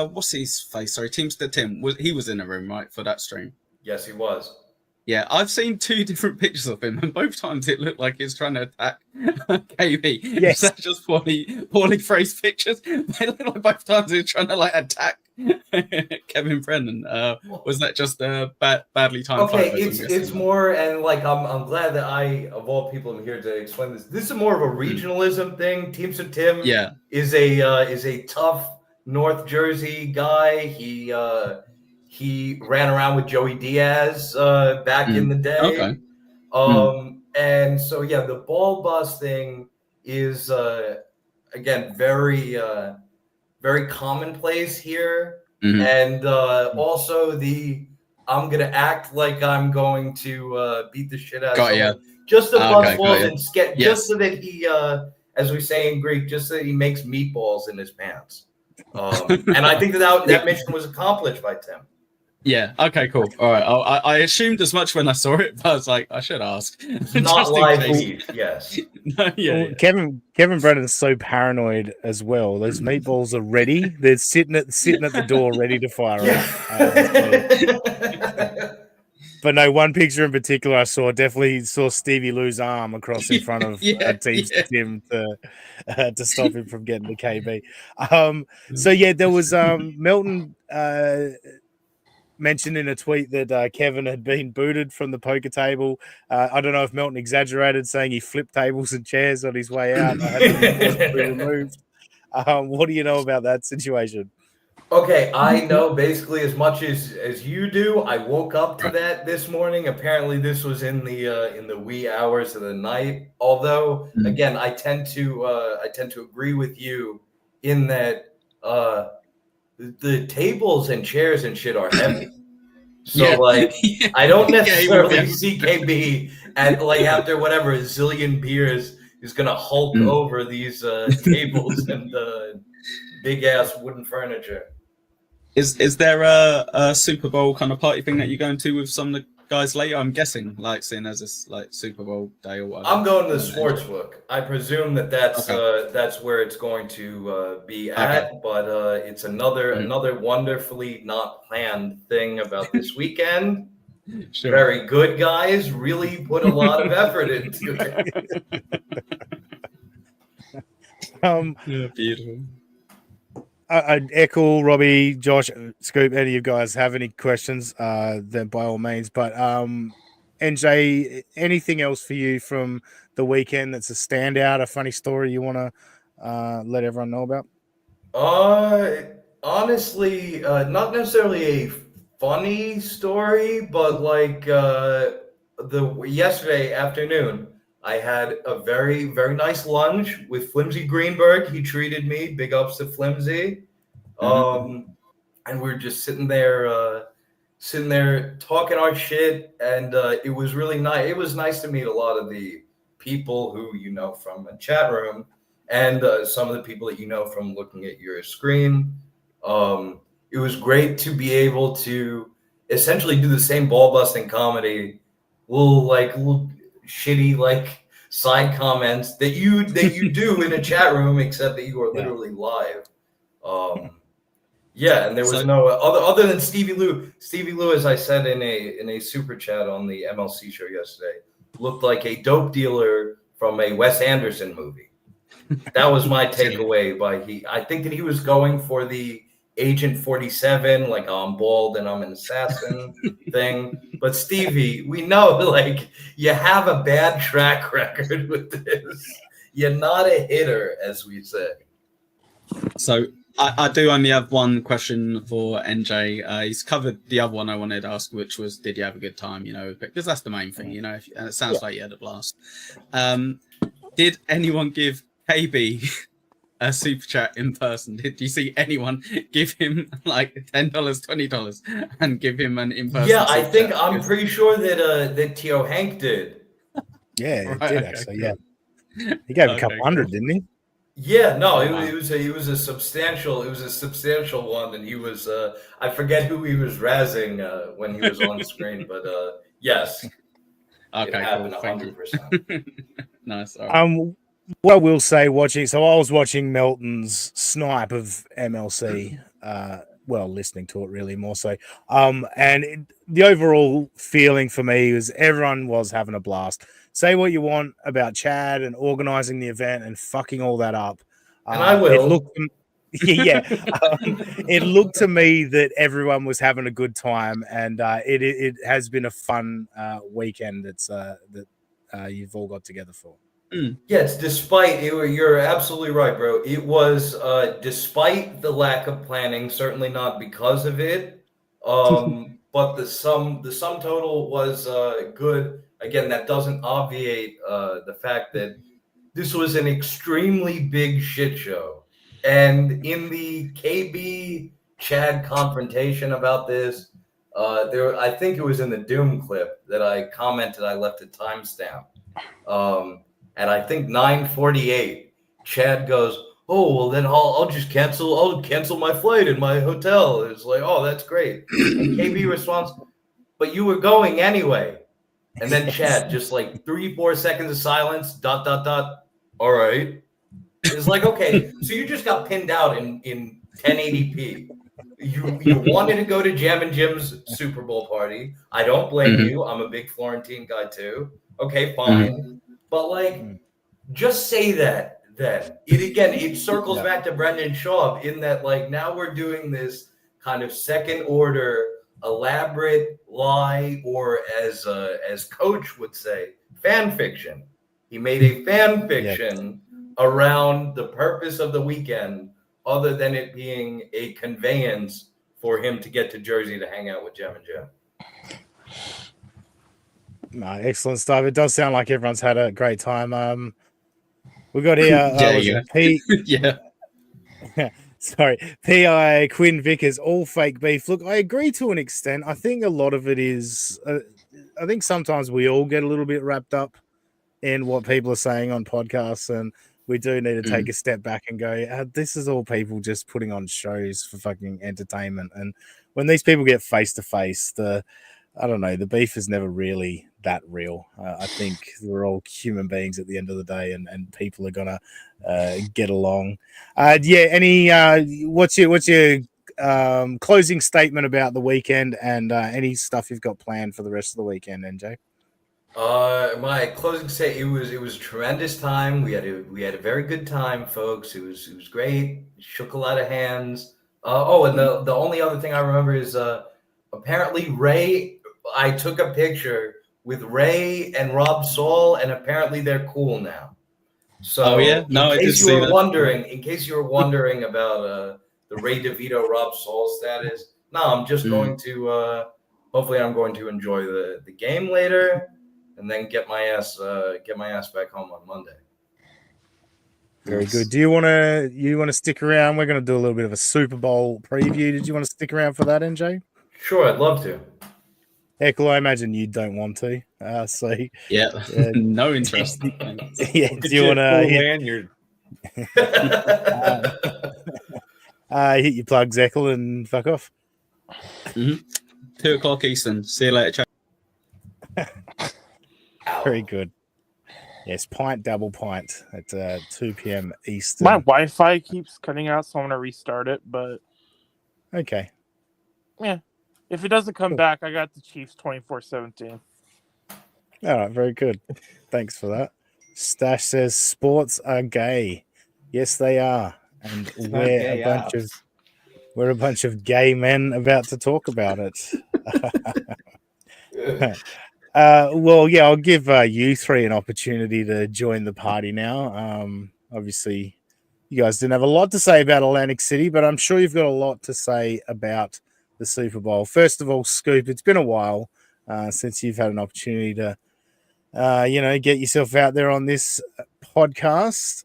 what's his face? Sorry, Teamster Tim. He was in a room, right, for that stream? Yes, he was. Yeah, I've seen 2 different pictures of him, and both times it looked like he's trying to attack KB. Yes, that's just poorly phrased pictures. They look like both times he was trying to like attack Kevin Brennan. Was that just badly timed? Okay, it's more, and like I'm glad that I, of all people, am here to explain this. This is more of a regionalism thing. Teamster Tim is a tough North Jersey guy. He ran around with Joey Diaz back in the day. Okay. And so the ball bus thing is again very very commonplace here. And also I'm gonna act like I'm going to beat the shit out of someone. Just to bust balls and sketch, just so that he as we say in Greek, just so that he makes meatballs in his pants. And I think that mission was accomplished by Tim. Yeah. Okay. Cool. All right. I assumed as much when I saw it, but I was like, I should ask. Not live feed. Yes. Yeah. Kevin Brennan's so paranoid as well. Those meatballs are ready. They're sitting at the door, ready to fire up. But no, one picture in particular I definitely saw Stevie Lou's arm across in front of Tim to stop him from getting the KB. So there was Melton mentioned in a tweet that Kevin had been booted from the poker table. I don't know if Melton exaggerated, saying he flipped tables and chairs on his way out. Removed. What do you know about that situation? Okay, I know basically as much as you do. I woke up to that this morning. Apparently, this was in the wee hours of the night. Although, again, I tend to agree with you in that the tables and chairs and shit are heavy. So I don't necessarily see KB at like after whatever a zillion beers is gonna hulk over these tables and big ass wooden furniture. Is there a Super Bowl kind of party thing that you're going to with some of the guys later? I'm guessing, like seeing as it's like Super Bowl day or whatever. I'm going to the sportsbook. I presume that's where it's going to be at. But it's another wonderfully not planned thing about this weekend. Sure. Very good guys. Really put a lot of effort into it. Beautiful. Echo, Robbie, Josh, Scoop, any of you guys have any questions, then by all means. But NJ, anything else for you from the weekend that's a standout, a funny story you want to let everyone know about? Honestly, not necessarily a funny story, but like yesterday afternoon, I had a very, very nice lunch with Flimsy Greenberg. He treated me. Big ups to Flimsy. And we were just sitting there talking our shit. And it was really nice. It was nice to meet a lot of the people who you know from a chat room and some of the people that you know from looking at your screen. It was great to be able to essentially do the same ball busting comedy, little shitty side comments that you do in a chat room, except that you are literally live. And there was no other than Stevie Lou. Stevie Lou, as I said in a super chat on the MLC show yesterday, looked like a dope dealer from a Wes Anderson movie. That was my takeaway. I think that he was going for the Agent 47, like I'm bald and I'm an assassin thing. But Stevie, we know like you have a bad track record with this. You're not a hitter, as we say. So I do only have one question for NJ. He's covered the other one I wanted to ask, which was, did you have a good time? You know, because that's the main thing. You know, and it sounds like you had a blast. Did anyone give KB a super chat in person? Did you see anyone give him like $10, $20, and give him an in person? Yeah, I think I'm pretty sure that Tio Hank did. Yeah, Right, it did okay, actually. cool. Yeah, he gave a Okay, couple hundred, didn't he? Yeah, no, Wow. it was a substantial one, and he was I forget who he was razzing when he was on screen, but yes, it Okay, happened cool. Thank 100%. you. Nice. All right. What I will say, so I was watching Melton's snipe of MLC, listening to it really more so. The overall feeling for me was everyone was having a blast. Say what you want about Chad and organizing the event and fucking all that up. And I will. It looked to me that everyone was having a good time, and it has been a fun weekend that you've all got together for. Yes, you're absolutely right, bro. It was despite the lack of planning, certainly not because of it. But the sum total was good. Again, that doesn't obviate the fact that this was an extremely big shit show. And in the KB Chad confrontation about this, I think it was in the Doom clip that I commented, I left a timestamp. At I think 9:48, Chad goes, "Oh, well then I'll just cancel. I'll cancel my flight in my hotel." It's like, "Oh, that's great." And KB responds, "But you were going anyway." And then Chad, just like 3-4 seconds of silence. ... All right. It's like, okay, so you just got pinned out in 1080p. You wanted to go to Jam and Jim's Super Bowl party. I don't blame you. I'm a big Florentine guy too. Okay, fine. But like, just say that then. It circles back to Brendan Schaub in that like now we're doing this kind of second order elaborate lie, or as Coach would say, fan fiction. He made a fan fiction around the purpose of the weekend, other than it being a conveyance for him to get to Jersey to hang out with Jam and Jam. No, excellent stuff. It does sound like everyone's had a great time. We got here Pete. Sorry, PI Quinn Vickers, all fake beef. Look, I agree to an extent. I think a lot of it is. I think sometimes we all get a little bit wrapped up in what people are saying on podcasts, and we do need to take a step back and go, this is all people just putting on shows for fucking entertainment. And when these people get face to face, the beef is never really that real. I think we're all human beings at the end of the day, and people are gonna get along. What's your closing statement about the weekend, and any stuff you've got planned for the rest of the weekend, NJ? My closing say, it was a tremendous time. We had a very good time, folks. It was great. Shook a lot of hands. And the only other thing I remember is apparently Ray. I took a picture with Ray and Rob Saul, and apparently they're cool now. So, in case you were wondering about the Ray DeVito Rob Saul status, no, I'm just going to. Hopefully, I'm going to enjoy the game later, and then get my ass back home on Monday. Very good. Do you want to stick around? We're going to do a little bit of a Super Bowl preview. Did you want to stick around for that, NJ? Sure, I'd love to. Heckle, I imagine you don't want to. No interest. Do you want to hit your plugs, Heckle, and fuck off? 2:00 Eastern. See you later. Very good. Yes, double pint at 2 p.m. Eastern. My Wi-Fi keeps cutting out, so I'm gonna restart it. But okay. Yeah. If it doesn't come back, I got the Chiefs 24-17. All right, very good. Thanks for that. Stash says sports are gay. Yes, they are, and we're a bunch of gay men about to talk about it. Well, yeah, I'll give you three an opportunity to join the party now. Obviously, you guys didn't have a lot to say about Atlantic City, but I'm sure you've got a lot to say about the Super Bowl. First of all, Scoop, it's been a while since you've had an opportunity to, get yourself out there on this podcast.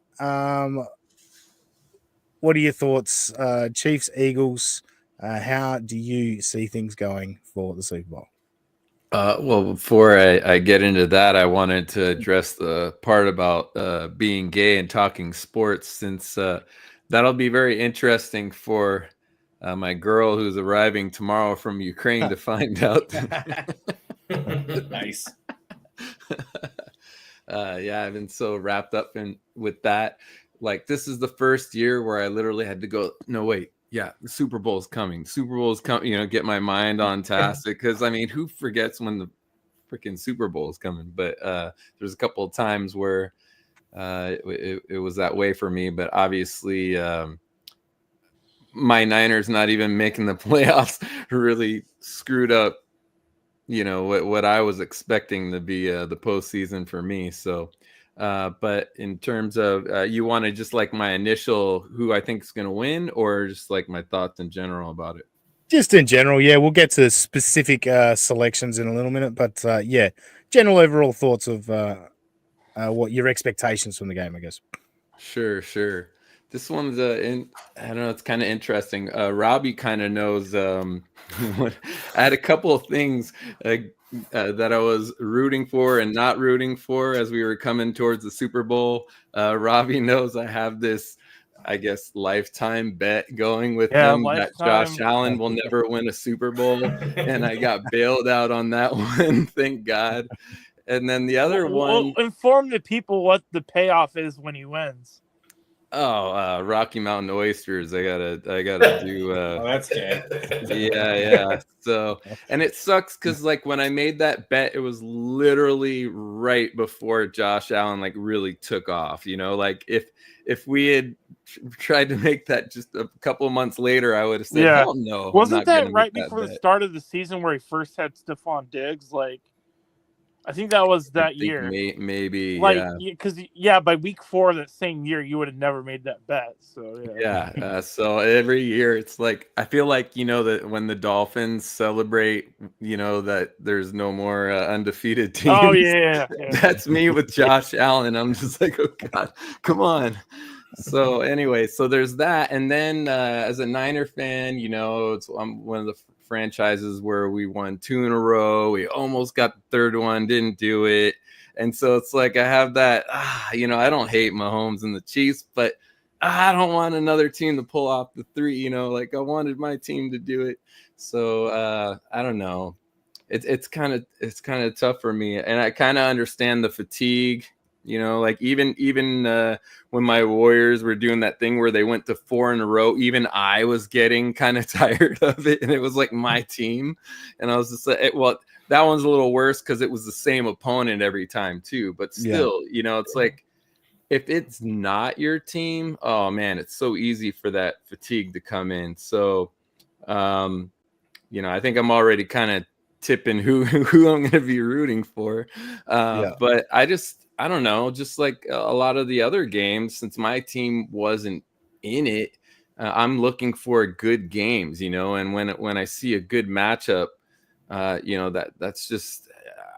What are your thoughts, Chiefs, Eagles? How do you see things going for the Super Bowl? Well, before I get into that, I wanted to address the part about being gay and talking sports, since that'll be very interesting for my girl who's arriving tomorrow from Ukraine to find out. Nice. Yeah, I've been so wrapped up with that. Like, this is the first year where I literally had to go, no, wait. Yeah, the Super Bowl's coming. Super Bowl's coming, get my mind on task. Because, I mean, who forgets when the freaking Super Bowl is coming? But there's a couple of times where it was that way for me. But obviously, my Niners not even making the playoffs really screwed up, what I was expecting to be the postseason for me. So, but in terms of you want to just like my initial who I think is going to win, or just like my thoughts in general about it? Just in general, yeah. We'll get to specific selections in a little minute, but yeah, general overall thoughts of what your expectations from the game, I guess. Sure. This one's I don't know, it's kind of interesting. Robbie kind of knows. I had a couple of things that I was rooting for and not rooting for as we were coming towards the Super Bowl. Robbie knows I have this, I guess, lifetime bet going with him that Josh Allen will never win a Super Bowl, and I got bailed out on that one, thank God. And then the other one, inform the people what the payoff is when he wins. Oh, Rocky Mountain oysters. I gotta do. Oh, that's gay. Yeah. So, and it sucks because like when I made that bet, it was literally right before Josh Allen like really took off. Like if we had tried to make that just a couple of months later, I would have said, "Hell no." Wasn't that right before the start of the season where he first had Stephon Diggs? Like, I think that was that year. Maybe, because by week 4 of that same year, you would have never made that bet. So yeah. So every year, it's like I feel like that when the Dolphins celebrate, that there's no more undefeated teams. Oh yeah. That's me with Josh Allen. I'm just like, oh God, come on. So anyway, so there's that, and then as a Niner fan, I'm one of the franchises where we won 2 in a row. We almost got the third one, didn't do it, and so it's like I have that. I don't hate Mahomes and the Chiefs, but I don't want another team to pull off the 3. Like I wanted my team to do it. So I don't know. It's kind of tough for me, and I kind of understand the fatigue. Like even when my Warriors were doing that thing where they went to 4 in a row, even I was getting kind of tired of it, and it was like my team, and I was just like, well, that one's a little worse because it was the same opponent every time too. But still, it's like if it's not your team, oh man, it's so easy for that fatigue to come in. So, I think I'm already kind of tipping who I'm going to be rooting for, but I don't know, just like a lot of the other games, since my team wasn't in it, I'm looking for good games, and when I see a good matchup, that's just,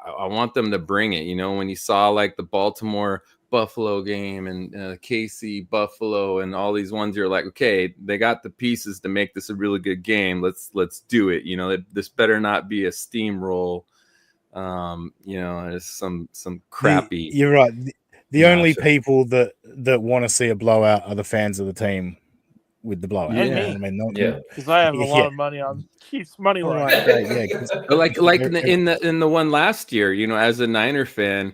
I want them to bring it, when you saw like the Baltimore Buffalo game and KC Buffalo and all these ones, you're like, okay, they got the pieces to make this a really good game. Let's do it. This better not be a steamroll. It's some crappy. You're right. The only people that want to see a blowout are the fans of the team with the blowout. Because I have a lot of money on Chiefs money line. Like in the one last year, as a Niner fan,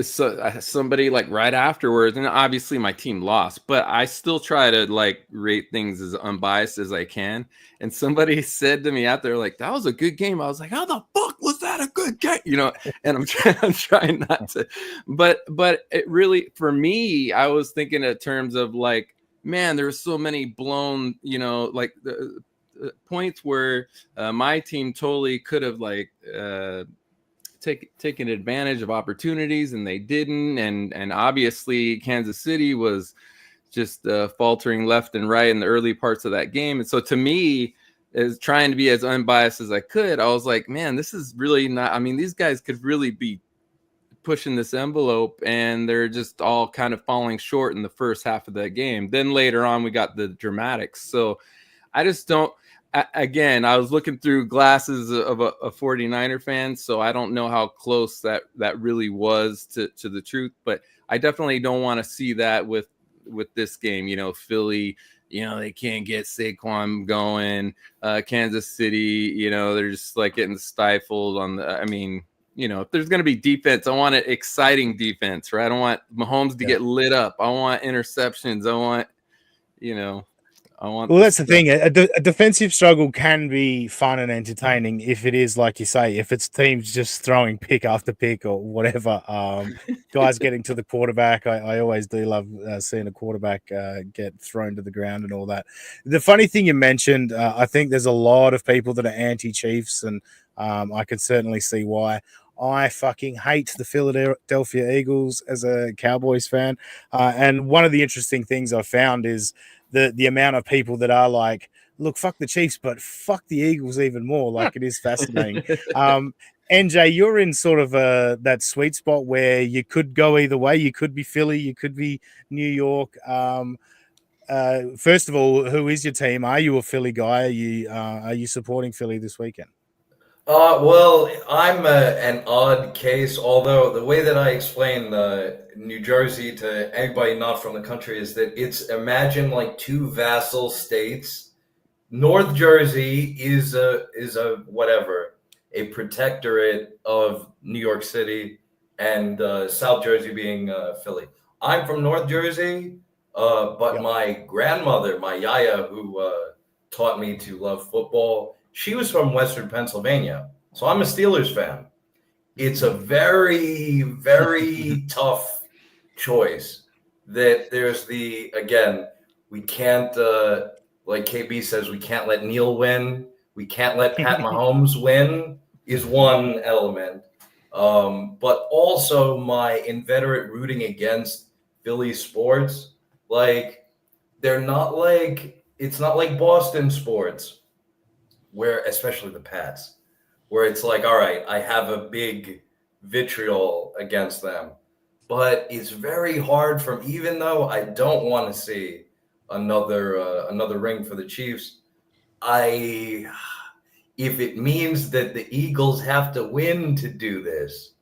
somebody like right afterwards, and obviously my team lost, but I still try to like rate things as unbiased as I can. And somebody said to me out there, like, that was a good game. I was like, how the fuck was that had a good game, and I'm trying not to, but it really, for me, I was thinking in terms of like, man, there's so many blown, like the points where my team totally could have like taken advantage of opportunities, and they didn't, and obviously Kansas City was just faltering left and right in the early parts of that game. And so to me, as trying to be as unbiased as I could, I was like, man, this is really not, I mean, these guys could really be pushing this envelope, and they're just all kind of falling short in the first half of that game. Then later on, we got the dramatics. So I just don't, again, I was looking through glasses of a 49er fan, so I don't know how close that really was to the truth, but I definitely don't want to see that with this game. Philly, they can't get Saquon going. Kansas City, they're just like getting stifled on the, I mean, if there's going to be defense, I want an exciting defense, right? I don't want Mahomes to get lit up. I want interceptions. I want, well, that's the thing. A defensive struggle can be fun and entertaining if it is, like you say, if it's teams just throwing pick after pick or whatever. Guys getting to the quarterback. I always do love seeing a quarterback get thrown to the ground and all that. The funny thing you mentioned, I think there's a lot of people that are anti-Chiefs, and I can certainly see why. I fucking hate the Philadelphia Eagles as a Cowboys fan. And one of the interesting things I found is the amount of people that are like, look, fuck the Chiefs, but fuck the Eagles even more. Like, it is fascinating. NJ, you're in sort of that sweet spot where you could go either way. You could be Philly, you could be New York. First of all, who is your team? Are you a Philly guy? Are you supporting Philly this weekend? Well, I'm an odd case, although the way that I explain New Jersey to anybody not from the country is that imagine like two vassal states. North Jersey is a protectorate of New York City, and South Jersey being Philly. I'm from North Jersey, but my grandmother, my yaya, who taught me to love football, she was from Western Pennsylvania, so I'm a Steelers fan. It's a very, very tough choice. That there's we can't, like KB says, we can't let Neil win. We can't let Pat Mahomes win is one element. But also my inveterate rooting against Philly sports. Like, it's not like Boston sports, where, especially the Pats, where it's like, all right, I have a big vitriol against them. But it's very hard even though I don't want to see another ring for the Chiefs, if it means that the Eagles have to win to do this,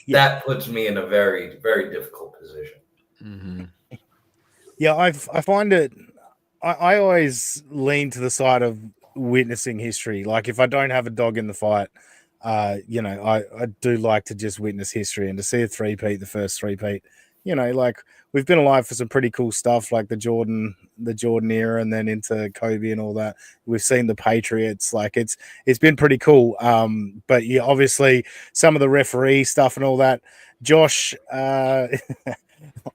that puts me in a very, very difficult position. Mm-hmm. Yeah, I find it, I always lean to the side of witnessing history. Like, if I don't have a dog in the fight, I do like to just witness history, and to see a three-peat, the first three-peat, like, we've been alive for some pretty cool stuff, like the Jordan era, and then into Kobe and all that. We've seen the Patriots. Like, it's been pretty cool. But yeah, obviously some of the referee stuff and all that. Josh,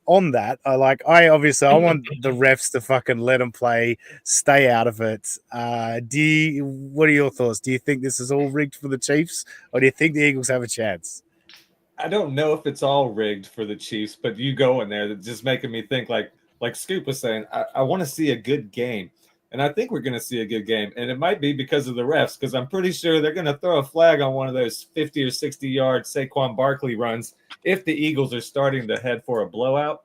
on that, I want the refs to fucking let them play, stay out of it. What are your thoughts? Do you think this is all rigged for the Chiefs, or do you think the Eagles have a chance? I don't know if it's all rigged for the Chiefs, but you go in there, that's just making me think, like Scoop was saying, I want to see a good game. And I think we're going to see a good game. And it might be because of the refs, because I'm pretty sure they're going to throw a flag on one of those 50 or 60-yard Saquon Barkley runs if the Eagles are starting to head for a blowout.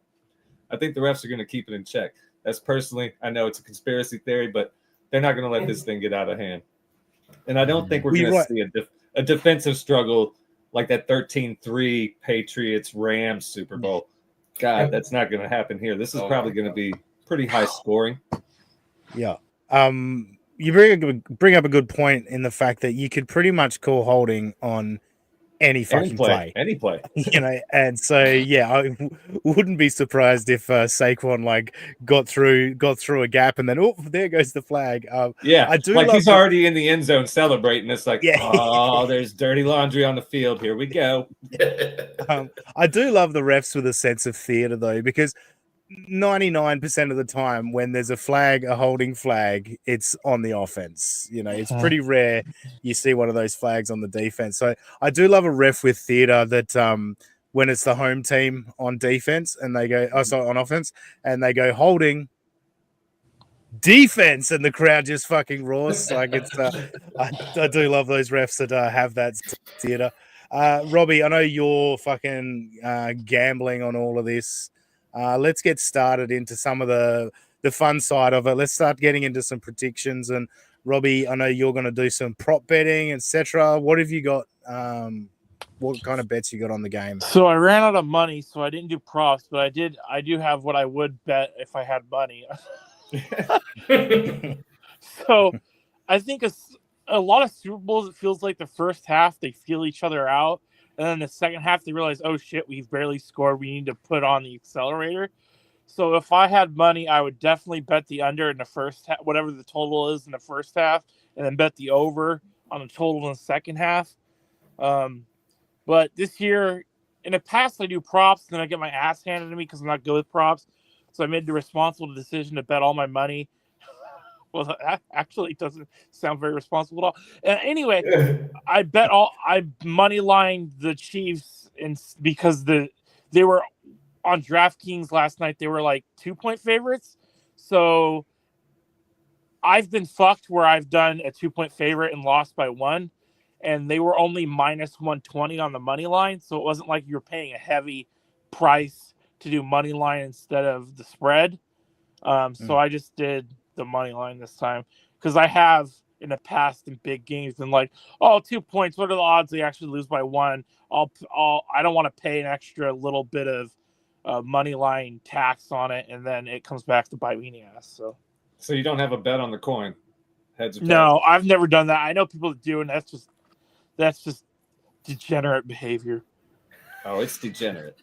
I think the refs are going to keep it in check. That's personally, I know it's a conspiracy theory, but they're not going to let this thing get out of hand. And I don't think we're going to see a defensive struggle like that 13-3 Patriots-Rams Super Bowl. God, that's not going to happen here. This is probably going to be pretty high scoring. Yeah. You bring up a good point in the fact that you could pretty much call holding on any fucking play. Any play. And so I wouldn't be surprised if Saquon like got through a gap and then there goes the flag. Yeah, I do like love he's already in the end zone celebrating. It's like, Yeah. oh, there's dirty laundry on the field. Here we go. I do love the refs with a sense of theater though, because 99% of the time when there's a holding flag, it's on the offense. It's pretty rare you see one of those flags on the defense. So I do love a ref with theater that when it's the home team on defense and they go, on offense, and they go holding defense and the crowd just fucking roars. Like it's I do love those refs that have that theater. Robbie, I know you're fucking gambling on all of this. Let's get started into some of the fun side of it. Let's start getting into some predictions. And Robbie, I know you're going to do some prop betting, etc. What have you got? What kind of bets you got on the game? So I ran out of money, so I didn't do props, but I do have what I would bet if I had money. So I think a lot of Super Bowls, it feels like the first half they feel each other out. And then the second half, they realize, oh, shit, we've barely scored. We need to put on the accelerator. So if I had money, I would definitely bet the under in the first half, whatever the total is in the first half, and then bet the over on the total in the second half. But this year, in the past, I do props, and then I get my ass handed to me because I'm not good with props. So I made the responsible decision to bet all my money. Well, that actually doesn't sound very responsible at all. Anyway, I money lined the Chiefs, because they were on DraftKings last night. They were like 2-point favorites. So I've been fucked where I've done a 2-point favorite and lost by 1, and they were only minus 120 on the money line. So it wasn't like you're paying a heavy price to do money line instead of the spread. So I just did the money line this time because I have in the past in big games been like, 2 points, what are the odds they actually lose by 1? I don't want to pay an extra little bit of money line tax on it, and then it comes back to bite me in the ass. So you don't have a bet on the coin? Heads or tails? No, I've never done that. I know people that do, and that's just degenerate behavior. Oh, it's degenerate.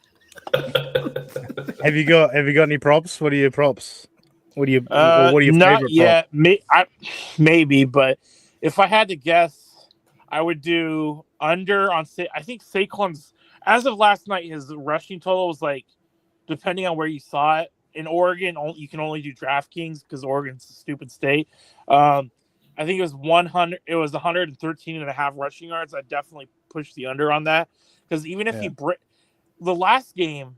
Have you got any props? What are your props? What are your not favorite yet? Maybe, but if I had to guess, I would do under on. I think Saquon's, as of last night, his rushing total was like, depending on where you saw it. In Oregon, you can only do DraftKings because Oregon's a stupid state. I think it was 100. It was 113.5 rushing yards. I definitely pushed the under on that because even if the last game,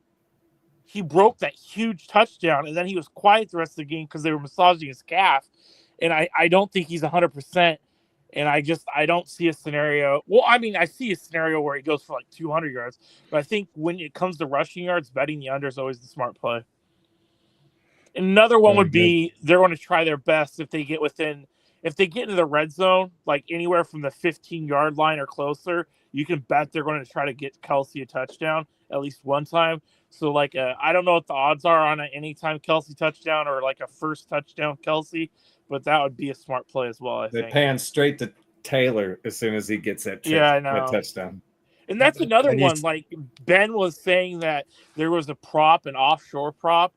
he broke that huge touchdown, and then he was quiet the rest of the game because they were massaging his calf. And I don't think he's 100%. And I don't see a scenario. Well, I mean, I see a scenario where he goes for like 200 yards. But I think when it comes to rushing yards, betting the under is always the smart play. Another one would be they're going to try their best if they get into the red zone, like anywhere from the 15-yard line or closer, you can bet they're going to try to get Kelsey a touchdown at least one time. So, like, I don't know what the odds are on an anytime Kelsey touchdown or like a first touchdown Kelsey, but that would be a smart play as well, I think. They pan straight to Taylor as soon as he gets that touchdown. And that's another one. Like, Ben was saying that there was an offshore prop,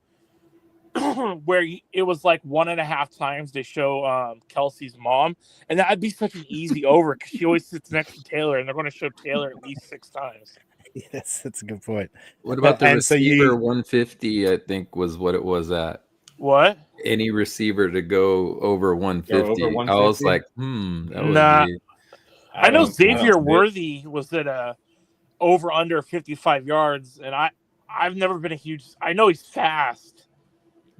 where it was like 1.5 times they show Kelsey's mom, and that'd be such an easy over because she always sits next to Taylor, and they're going to show Taylor at least 6 times. Yes, that's a good point. What about the receiver 150? I think was what it was at. What? Any receiver to go over 150? I was like, that would be... I know Xavier Worthy was at a over under 55 yards, and I've never been a huge. I know he's fast,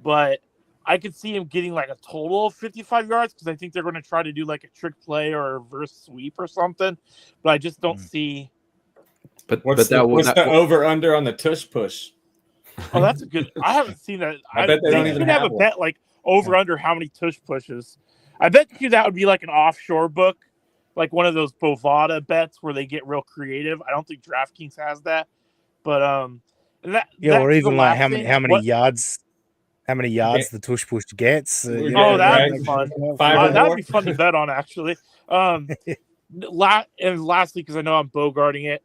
but I could see him getting like a total of 55 yards because I think they're going to try to do like a trick play or a reverse sweep or something. But I just don't see. What's the over under on the tush push? Oh, that's a good. I haven't seen that. I bet they don't even have a bet like over under how many tush pushes. I bet you that would be like an offshore book, like one of those Bovada bets where they get real creative. I don't think DraftKings has that, but or even like how many yards the tush push gets. That'd be fun. That'd be fun to bet on, actually. And lastly, because I know I'm bogarting it,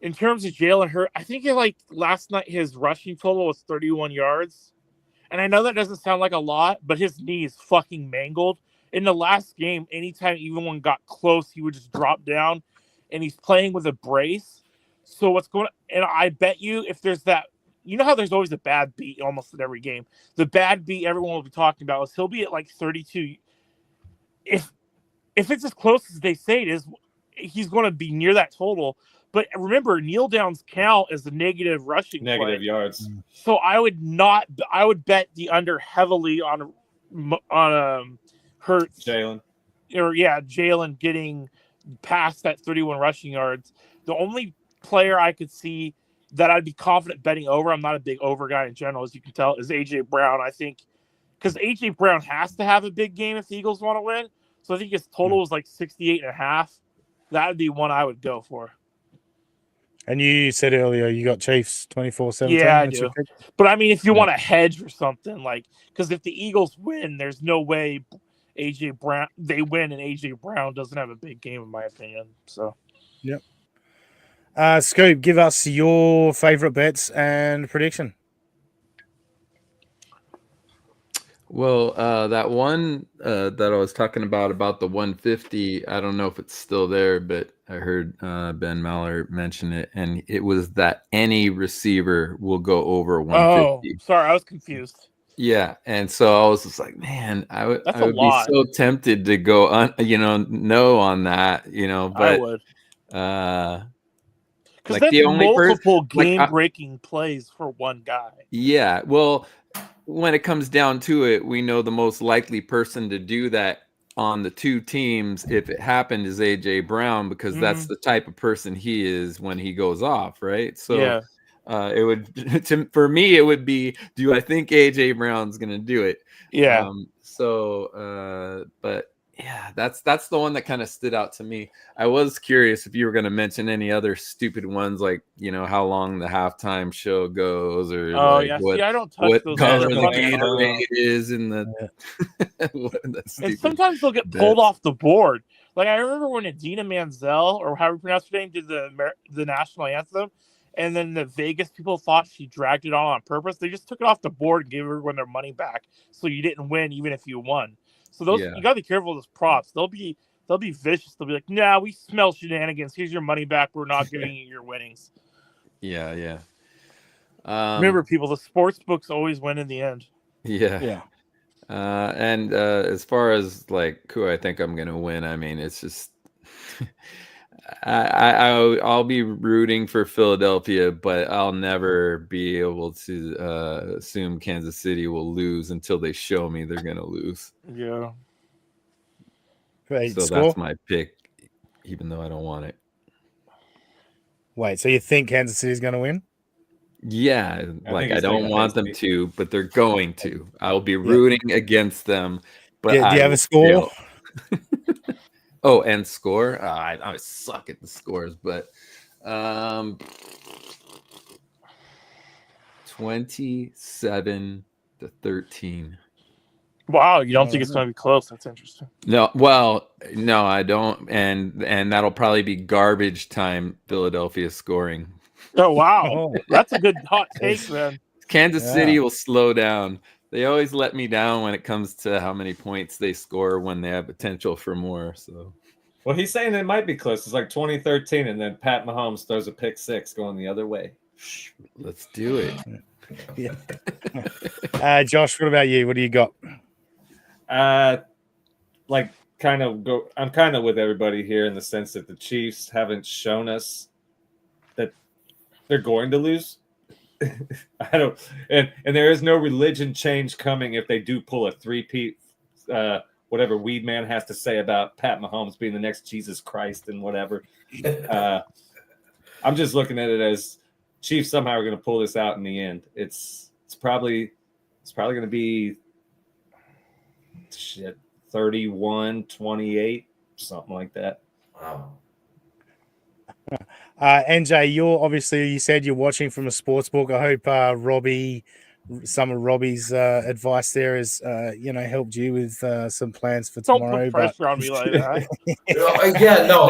in terms of Jalen Hurts, I think like last night his rushing total was 31 yards. And I know that doesn't sound like a lot, but his knee is fucking mangled. In the last game, anytime even one got close, he would just drop down, and he's playing with a brace. So what's going on? And I bet you if there's that, you know how there's always a bad beat almost in every game. The bad beat everyone will be talking about is he'll be at like 32. If it's as close as they say it is, he's going to be near that total. But remember, kneel downs count as a negative rushing Negative play. yards. So I would bet the under heavily on Hurts Jalen. Jalen getting past that 31 rushing yards. The only player I could see that I'd be confident betting over, I'm not a big over guy in general, as you can tell, is AJ Brown. I think because AJ Brown has to have a big game if the Eagles want to win. So I think his total is like 68.5. That would be one I would go for. And you said earlier you got Chiefs 24-17. Yeah, I do. But I mean, if you want to hedge or something, like, because if the Eagles win, there's no way they win and AJ Brown doesn't have a big game, in my opinion. So, yep. Scoop, give us your favorite bets and prediction. Well, that one that I was talking about the 150, I don't know if it's still there, but I heard Ben Maller mention it, and it was that any receiver will go over 150. Oh, sorry, I was confused. Yeah, and so I was just like, man, I would be so tempted to go no on that, but I would. Because that's the only multiple game-breaking plays for one guy. Yeah, well, when it comes down to it, we know the most likely person to do that on the two teams, if it happened, is AJ Brown, because that's the type of person he is when he goes off, right? So it would, for me, it would be, do I think AJ Brown's going to do it? Yeah. But yeah, that's the one that kind of stood out to me. I was curious if you were going to mention any other stupid ones, like how long the halftime show goes, or See, I don't touch those. Color the Gatorade is in the. And sometimes they'll get pulled off the board. Like I remember when Adina Menzel, or however you pronounce her name, did the national anthem, and then the Vegas people thought she dragged it on purpose. They just took it off the board and gave everyone their money back, so you didn't win even if you won. So those you gotta be careful with those props. They'll be vicious. They'll be like, nah, we smell shenanigans. Here's your money back. We're not giving you your winnings. Yeah. Remember, people, the sports books always win in the end. Yeah. And as far as like who I think I'm gonna win, I mean, it's just I'll be rooting for Philadelphia, but I'll never be able to assume Kansas City will lose until they show me they're gonna lose. Yeah. Great. So Score? that's my pick, even though I don't want it. Wait, so you think Kansas City's going to win? Yeah, I don't want them to, but they're going to. I'll be rooting against them. But do you have a score? Oh, and score? I suck at the scores, but 27-13. Wow, you don't think it's going to be close? That's interesting. No, I don't, and that'll probably be garbage time Philadelphia scoring. Oh wow, that's a good hot take, man. Kansas City will slow down. They always let me down when it comes to how many points they score when they have potential for more. So, well, he's saying it might be close. It's like 2013, and then Pat Mahomes throws a pick six going the other way. Let's do it. Josh, what about you? What do you got? I'm kind of with everybody here in the sense that the Chiefs haven't shown us that they're going to lose. And there is no religion change coming if they do pull a three-peat, whatever Weed Man has to say about Pat Mahomes being the next Jesus Christ and whatever. I'm just looking at it as Chiefs somehow are going to pull this out in the end. It's probably going to be 31-28, something like that. Wow. NJ, you said you're watching from a sports book. I hope Robbie some of Robbie's advice there has helped you with some plans for Don't tomorrow. put pressure on me like that. Yeah, no,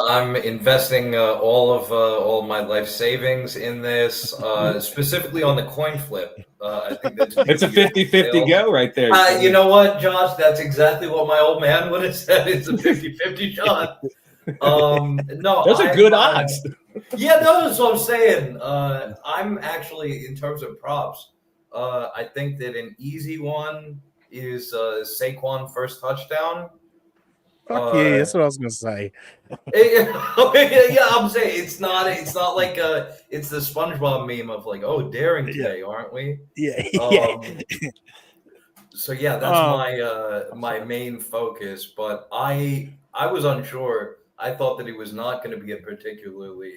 I'm investing all my life savings in this, specifically on the coin flip. I think that's It's a 50-50 go right there. You know what, Josh? That's exactly what my old man would have said. It's a 50-50 shot. No, those are good odds. Yeah, no, that's what I'm saying. I'm actually, in terms of props, I think that an easy one is Saquon first touchdown. Fuck you. That's what I was going to say. Yeah, I'm saying it's not like it's the SpongeBob meme of like, oh, daring today, aren't we? Yeah. So yeah, that's my main focus. But I was unsure. I thought that it was not going to be a particularly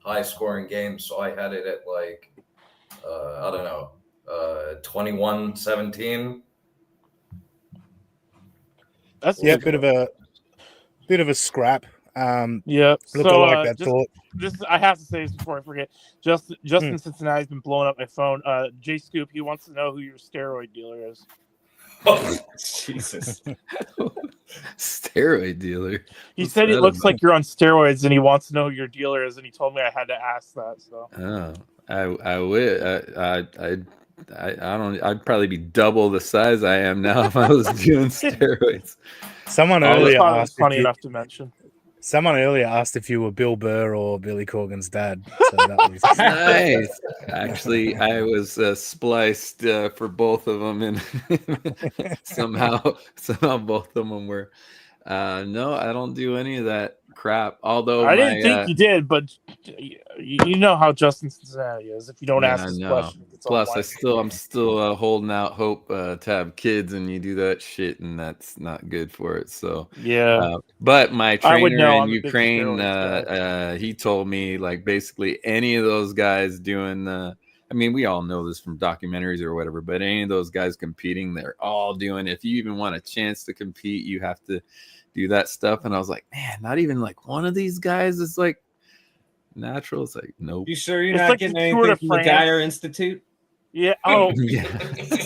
high scoring game, so I had it at like I don't know, 21-17. That's bit of a scrap. Yeah. Look, So I like that thought. I have to say this before I forget. Justin Cincinnati's been blowing up my phone. Jay Scoop, he wants to know who your steroid dealer is. Oh, Jesus. Steroid dealer. He said it looks like you're on steroids, and he wants to know who your dealer is, and he told me I had to ask that. So. I would. I don't. I'd probably be double the size I am now if I was doing steroids. Someone I earlier thought it was asked funny enough to mention. Someone earlier asked if you were Bill Burr or Billy Corgan's dad. So that was nice. Actually, I was spliced for both of them, and somehow both of them were. No, I don't do any of that crap. Although I didn't think you did, but you know how Justin Cincinnati is. If you don't ask this question, plus I'm still holding out hope to have kids, and you do that shit, and that's not good for it. So yeah. But my trainer in Ukraine, he told me like basically any of those guys doing. I mean, we all know this from documentaries or whatever, but any of those guys competing, they're all doing. If you even want a chance to compete, you have to do that stuff. And I was like, man, not even like one of these guys is like natural. It's like, nope. You sure you're not getting anything from the Geyer Institute? Yeah. Oh, yeah.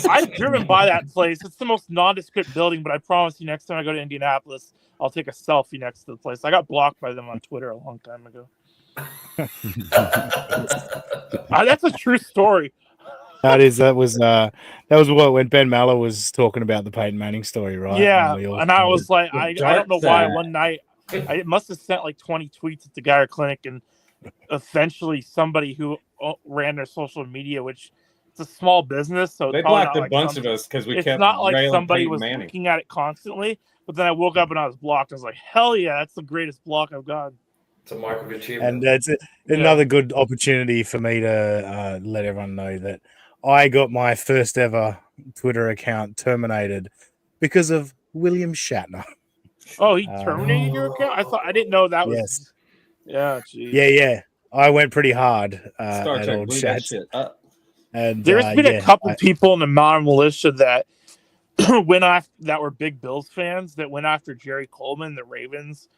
I've driven by that place. It's the most nondescript building, but I promise you, next time I go to Indianapolis, I'll take a selfie next to the place. I got blocked by them on Twitter a long time ago. That's a true story. That was what when Ben Maller was talking about the Peyton Manning story, right? Yeah, and I was like, I don't know why one night I must have sent like 20 tweets at the Geyer Clinic, and eventually somebody who ran their social media, which it's a small business, so they blocked a bunch of us because we kept. It's not like somebody Peyton was Manning. looking at it constantly, but then I woke up and I was blocked. I was like, hell yeah, that's the greatest block I've gotten. It's a mark of achievement, and it's another good opportunity for me to let everyone know that I got my first ever Twitter account terminated because of William Shatner. Oh, he terminated your account? I didn't know that was. Yes. Yeah, geez. Yeah. I went pretty hard Star at Trek old blew that Shat. shit up. And there's been a couple people in the Mountain Militia that went after that were big Bills fans that went after Jerry Coleman, the Ravens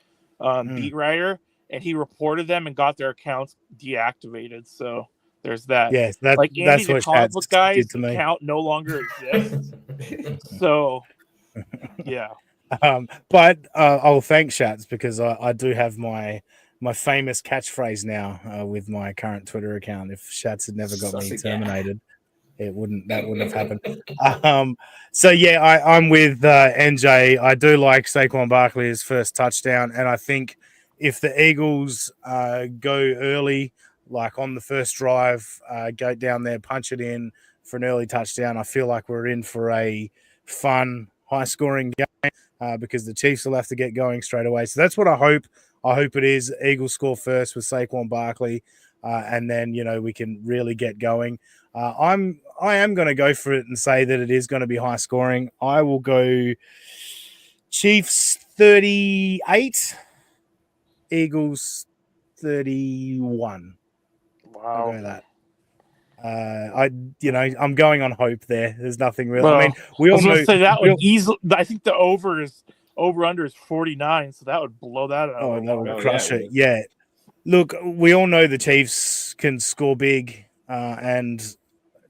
beat writer, and he reported them and got their accounts deactivated. So there's that. Yes, like Andy, that's the what comic book guy's to me. account no longer exists. So yeah. But I'll thank Shats because I do have my famous catchphrase now with my current Twitter account. If Shats had never got me terminated, that wouldn't have happened. So yeah, I'm with NJ. I do like Saquon Barkley's first touchdown, and I think if the Eagles go early, like on the first drive, go down there, punch it in for an early touchdown, I feel like we're in for a fun, high-scoring game because the Chiefs will have to get going straight away. So that's what I hope. I hope it is. Eagles score first with Saquon Barkley, and then we can really get going. I am going to go for it and say that it is going to be high scoring. I will go Chiefs 38, Eagles 31. Wow. I'll go that. I'm going on hope there. There's nothing really. Well, I mean, we all know that would easily. I think the over under is 49, so that would blow that out. Oh, that would crush it. Yeah. Look, we all know the Chiefs can score big, and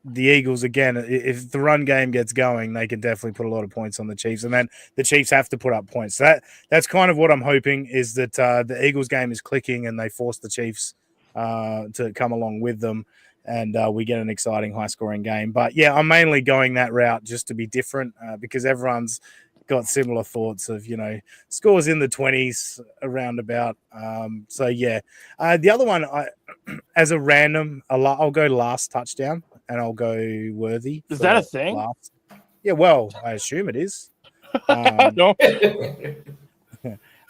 the Eagles, again, if the run game gets going, they can definitely put a lot of points on the Chiefs, and then the Chiefs have to put up points. That's kind of what I'm hoping, is that the Eagles game is clicking and they force the Chiefs to come along with them, and we get an exciting, high-scoring game. But, yeah, I'm mainly going that route just to be different because everyone's got similar thoughts of, scores in the 20s around about. So, yeah. The other one, as a random, I'll go last touchdown, and I'll go Worthy. Is that a thing? Last. Yeah, well, I assume it is. No.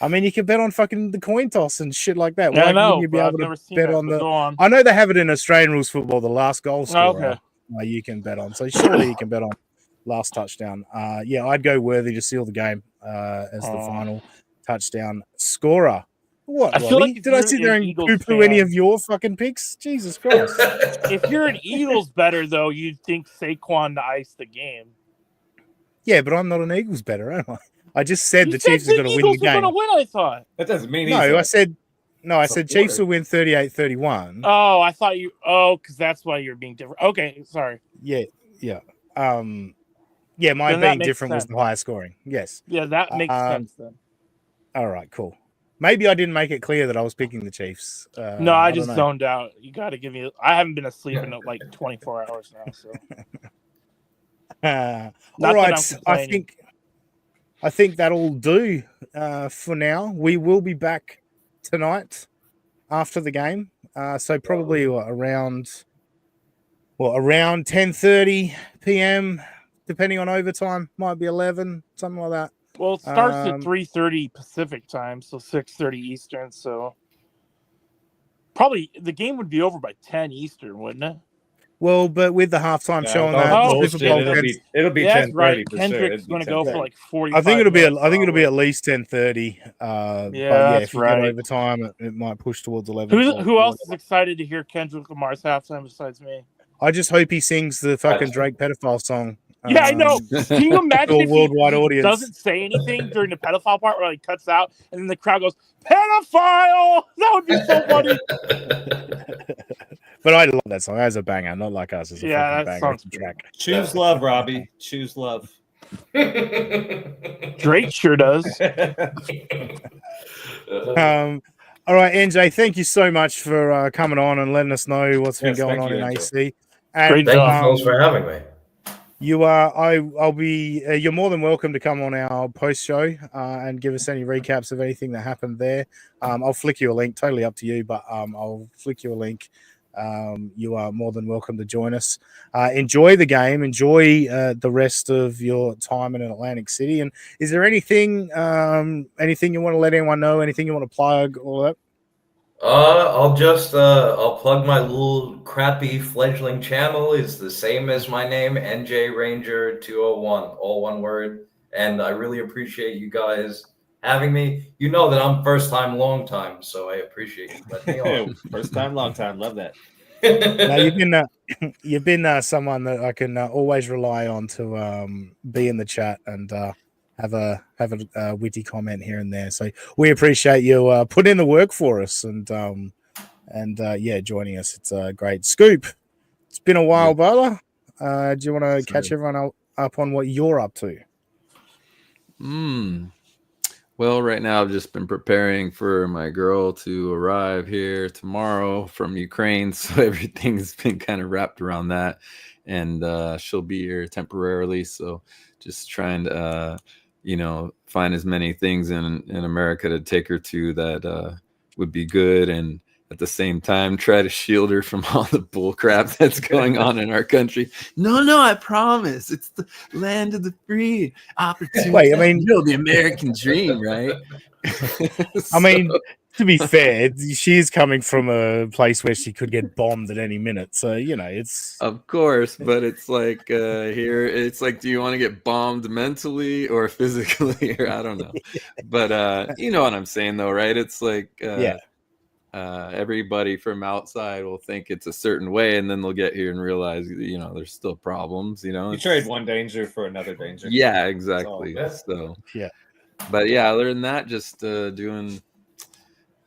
I mean, you can bet on fucking the coin toss and shit like that. Yeah, Why I know, wouldn't you be but able I've never to seen bet that, on but go on. I know they have it in Australian rules football, the last goal scorer. Okay. You can bet on. So surely you can bet on last touchdown. Yeah, I'd go Worthy to seal the game as the final touchdown scorer. What, I feel Robbie? like if Did I you're sit there an and Eagles poo-poo any fan- of your fucking picks? Jesus Christ. If you're an Eagles better, though, you'd think Saquon to ice the game. Yeah, but I'm not an Eagles better, am I? I just said You the said Chiefs are going to win the Eagles were game. going to win, I thought. That doesn't mean No, I said supporter. Chiefs will win 38-31. Oh, I thought you. Oh, because that's why you're being different. Okay, sorry. Yeah. My Then that being makes different was sense. the highest scoring. Yes. Yeah, that makes sense then. All right, cool. Maybe I didn't make it clear that I was picking the Chiefs. No, I don't just know. zoned out. You got to give me. I haven't been asleep in like 24 hours now. So. All Not that right, I'm I complaining. think that'll do for now. We will be back tonight after the game. So probably around 10:30 p.m. depending on overtime. Might be 11, something like that. Well, it starts at 3:30 Pacific time, so 6:30 Eastern. So probably the game would be over by 10 Eastern, wouldn't it? Well, but with the halftime show on all that, the Oh, bullshit, Super Bowl it'll be Yeah, that's 10:30 right. for Kendrick's sure. going to go for like 40. I think it'll be at least 10:30. But that's if you right. get overtime, it might push towards 11. Who else is excited to hear Kendrick Lamar's halftime besides me? I just hope he sings the fucking Drake pedophile song. Yeah, I know. Can you imagine to a if worldwide he audience. doesn't say anything during the pedophile part where he cuts out and then the crowd goes, pedophile? That would be so funny. But I love that song as a banger, not like us as a fucking Yeah, that banger. song's It's a track. Choose love, Robbie. Choose love. Drake sure does. All right, NJ, thank you so much for coming on and letting us know what's been Yes, going thank on you, in NJ. AC. And, Great Thank you, job. fellas, for having me. You are. I'll be. You're more than welcome to come on our post show and give us any recaps of anything that happened there. I'll flick you a link. Totally up to you, but I'll flick you a link. You are more than welcome to join us. Enjoy the game. Enjoy the rest of your time in Atlantic City. And is there anything you want to let anyone know? Anything you want to plug? All that. I'll plug my little crappy fledgling channel. Is the same as my name, NJ Ranger 201, all one word. And I really appreciate you guys having me. You know that I'm first time, long time, so I appreciate you letting me on. First time, long time. Love that. Now you've been someone that I can always rely on to be in the chat and have a witty comment here and there. So we appreciate you putting in the work for us and joining us. It's a great scoop. It's been a while, brother. Do you want to catch everyone up on what you're up to? Well, right now I've just been preparing for my girl to arrive here tomorrow from Ukraine, so everything's been kind of wrapped around that, and she'll be here temporarily. So just trying to, find as many things in America to take her to that would be good, and at the same time try to shield her from all the bull crap that's going on in our country. No, I promise. It's the land of the free. Opportunity. Wait, I mean, the American dream, right? I mean, to be fair, she is coming from a place where she could get bombed at any minute. So, it's... Of course, but it's like here, it's like, do you want to get bombed mentally or physically? Or I don't know. But you know what I'm saying, though, right? It's like... everybody from outside will think it's a certain way, and then they'll get here and realize, there's still problems. You trade one danger for another danger. Yeah, exactly. Yeah. So yeah, but yeah, other than that, just doing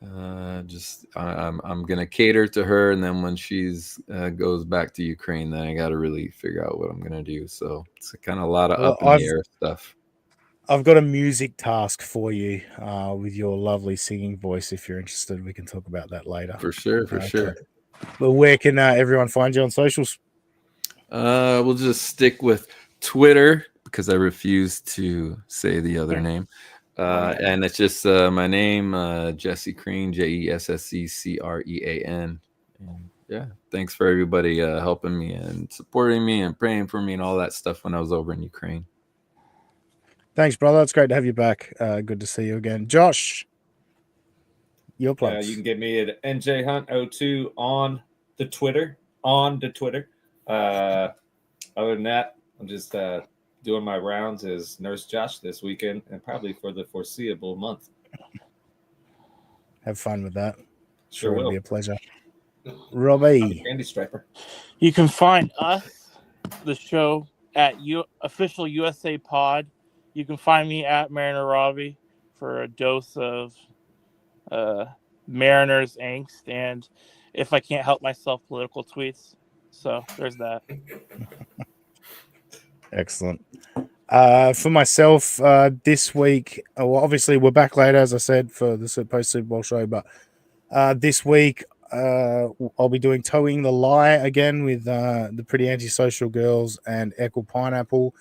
I'm gonna cater to her, and then when she's goes back to Ukraine, then I got to really figure out what I'm gonna do. So it's kind of a lot of up in the air stuff. I've got a music task for you with your lovely singing voice. If you're interested, we can talk about that later. For sure. But where can everyone find you on socials? We'll just stick with Twitter because I refuse to say the other name. And it's just my name, Jesse Crean, JESSECREAN. And yeah, thanks for everybody helping me and supporting me and praying for me and all that stuff when I was over in Ukraine. Thanks, brother. It's great to have you back. Good to see you again. Josh, your plugs. You can get me at NJHunt02 on the Twitter. Other than that, I'm just doing my rounds as Nurse Josh this weekend and probably for the foreseeable month. Have fun with that. Sure will. It'll be a pleasure. Robbie. Candy Striper. You can find us, the show, at Official USA Pod. You can find me at Mariner Robbie for a dose of Mariners angst and, if I can't help myself, political tweets. So there's that. Excellent. For myself, this week, well, obviously we're back later, as I said, for the post Super Bowl show, but this week I'll be doing Towing the Lie again with the Pretty Antisocial Girls and Echo Pineapple.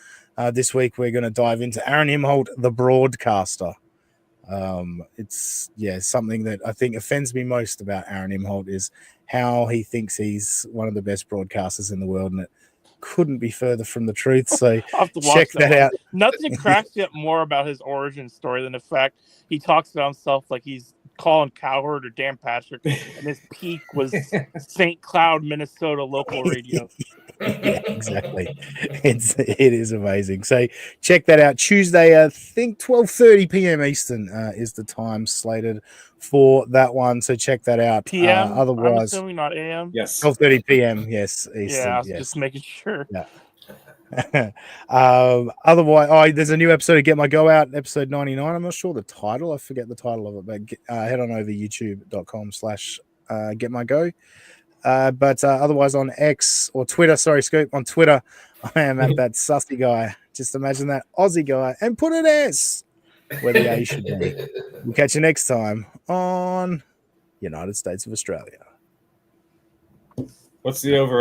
This week we're going to dive into Aaron Imholt, the broadcaster. It's something that I think offends me most about Aaron Imholt is how he thinks he's one of the best broadcasters in the world, and it couldn't be further from the truth. So check that out. Nothing cracks me up more about his origin story than the fact he talks about himself like he's Colin Cowherd or Dan Patrick, and his peak was St. Cloud, Minnesota local radio. Yeah, exactly. It is amazing. So check that out. Tuesday, I think 12:30 p.m. Eastern is the time slated for that one. So check that out. PM. Otherwise, I'm assuming not AM. Yes. 12:30 p.m. Yes, Eastern. Yeah, I was yes. just making sure. Yeah. Otherwise, there's a new episode of Get My Go Out, episode 99. I'm not sure the title. I forget the title of it, but head on over youtube.com/getmygo. But otherwise on X or Twitter, Scoop, on Twitter, I am at that sussy guy. Just imagine that Aussie guy and put an S where the A should be. We'll catch you next time on United States of Australia. What's the over?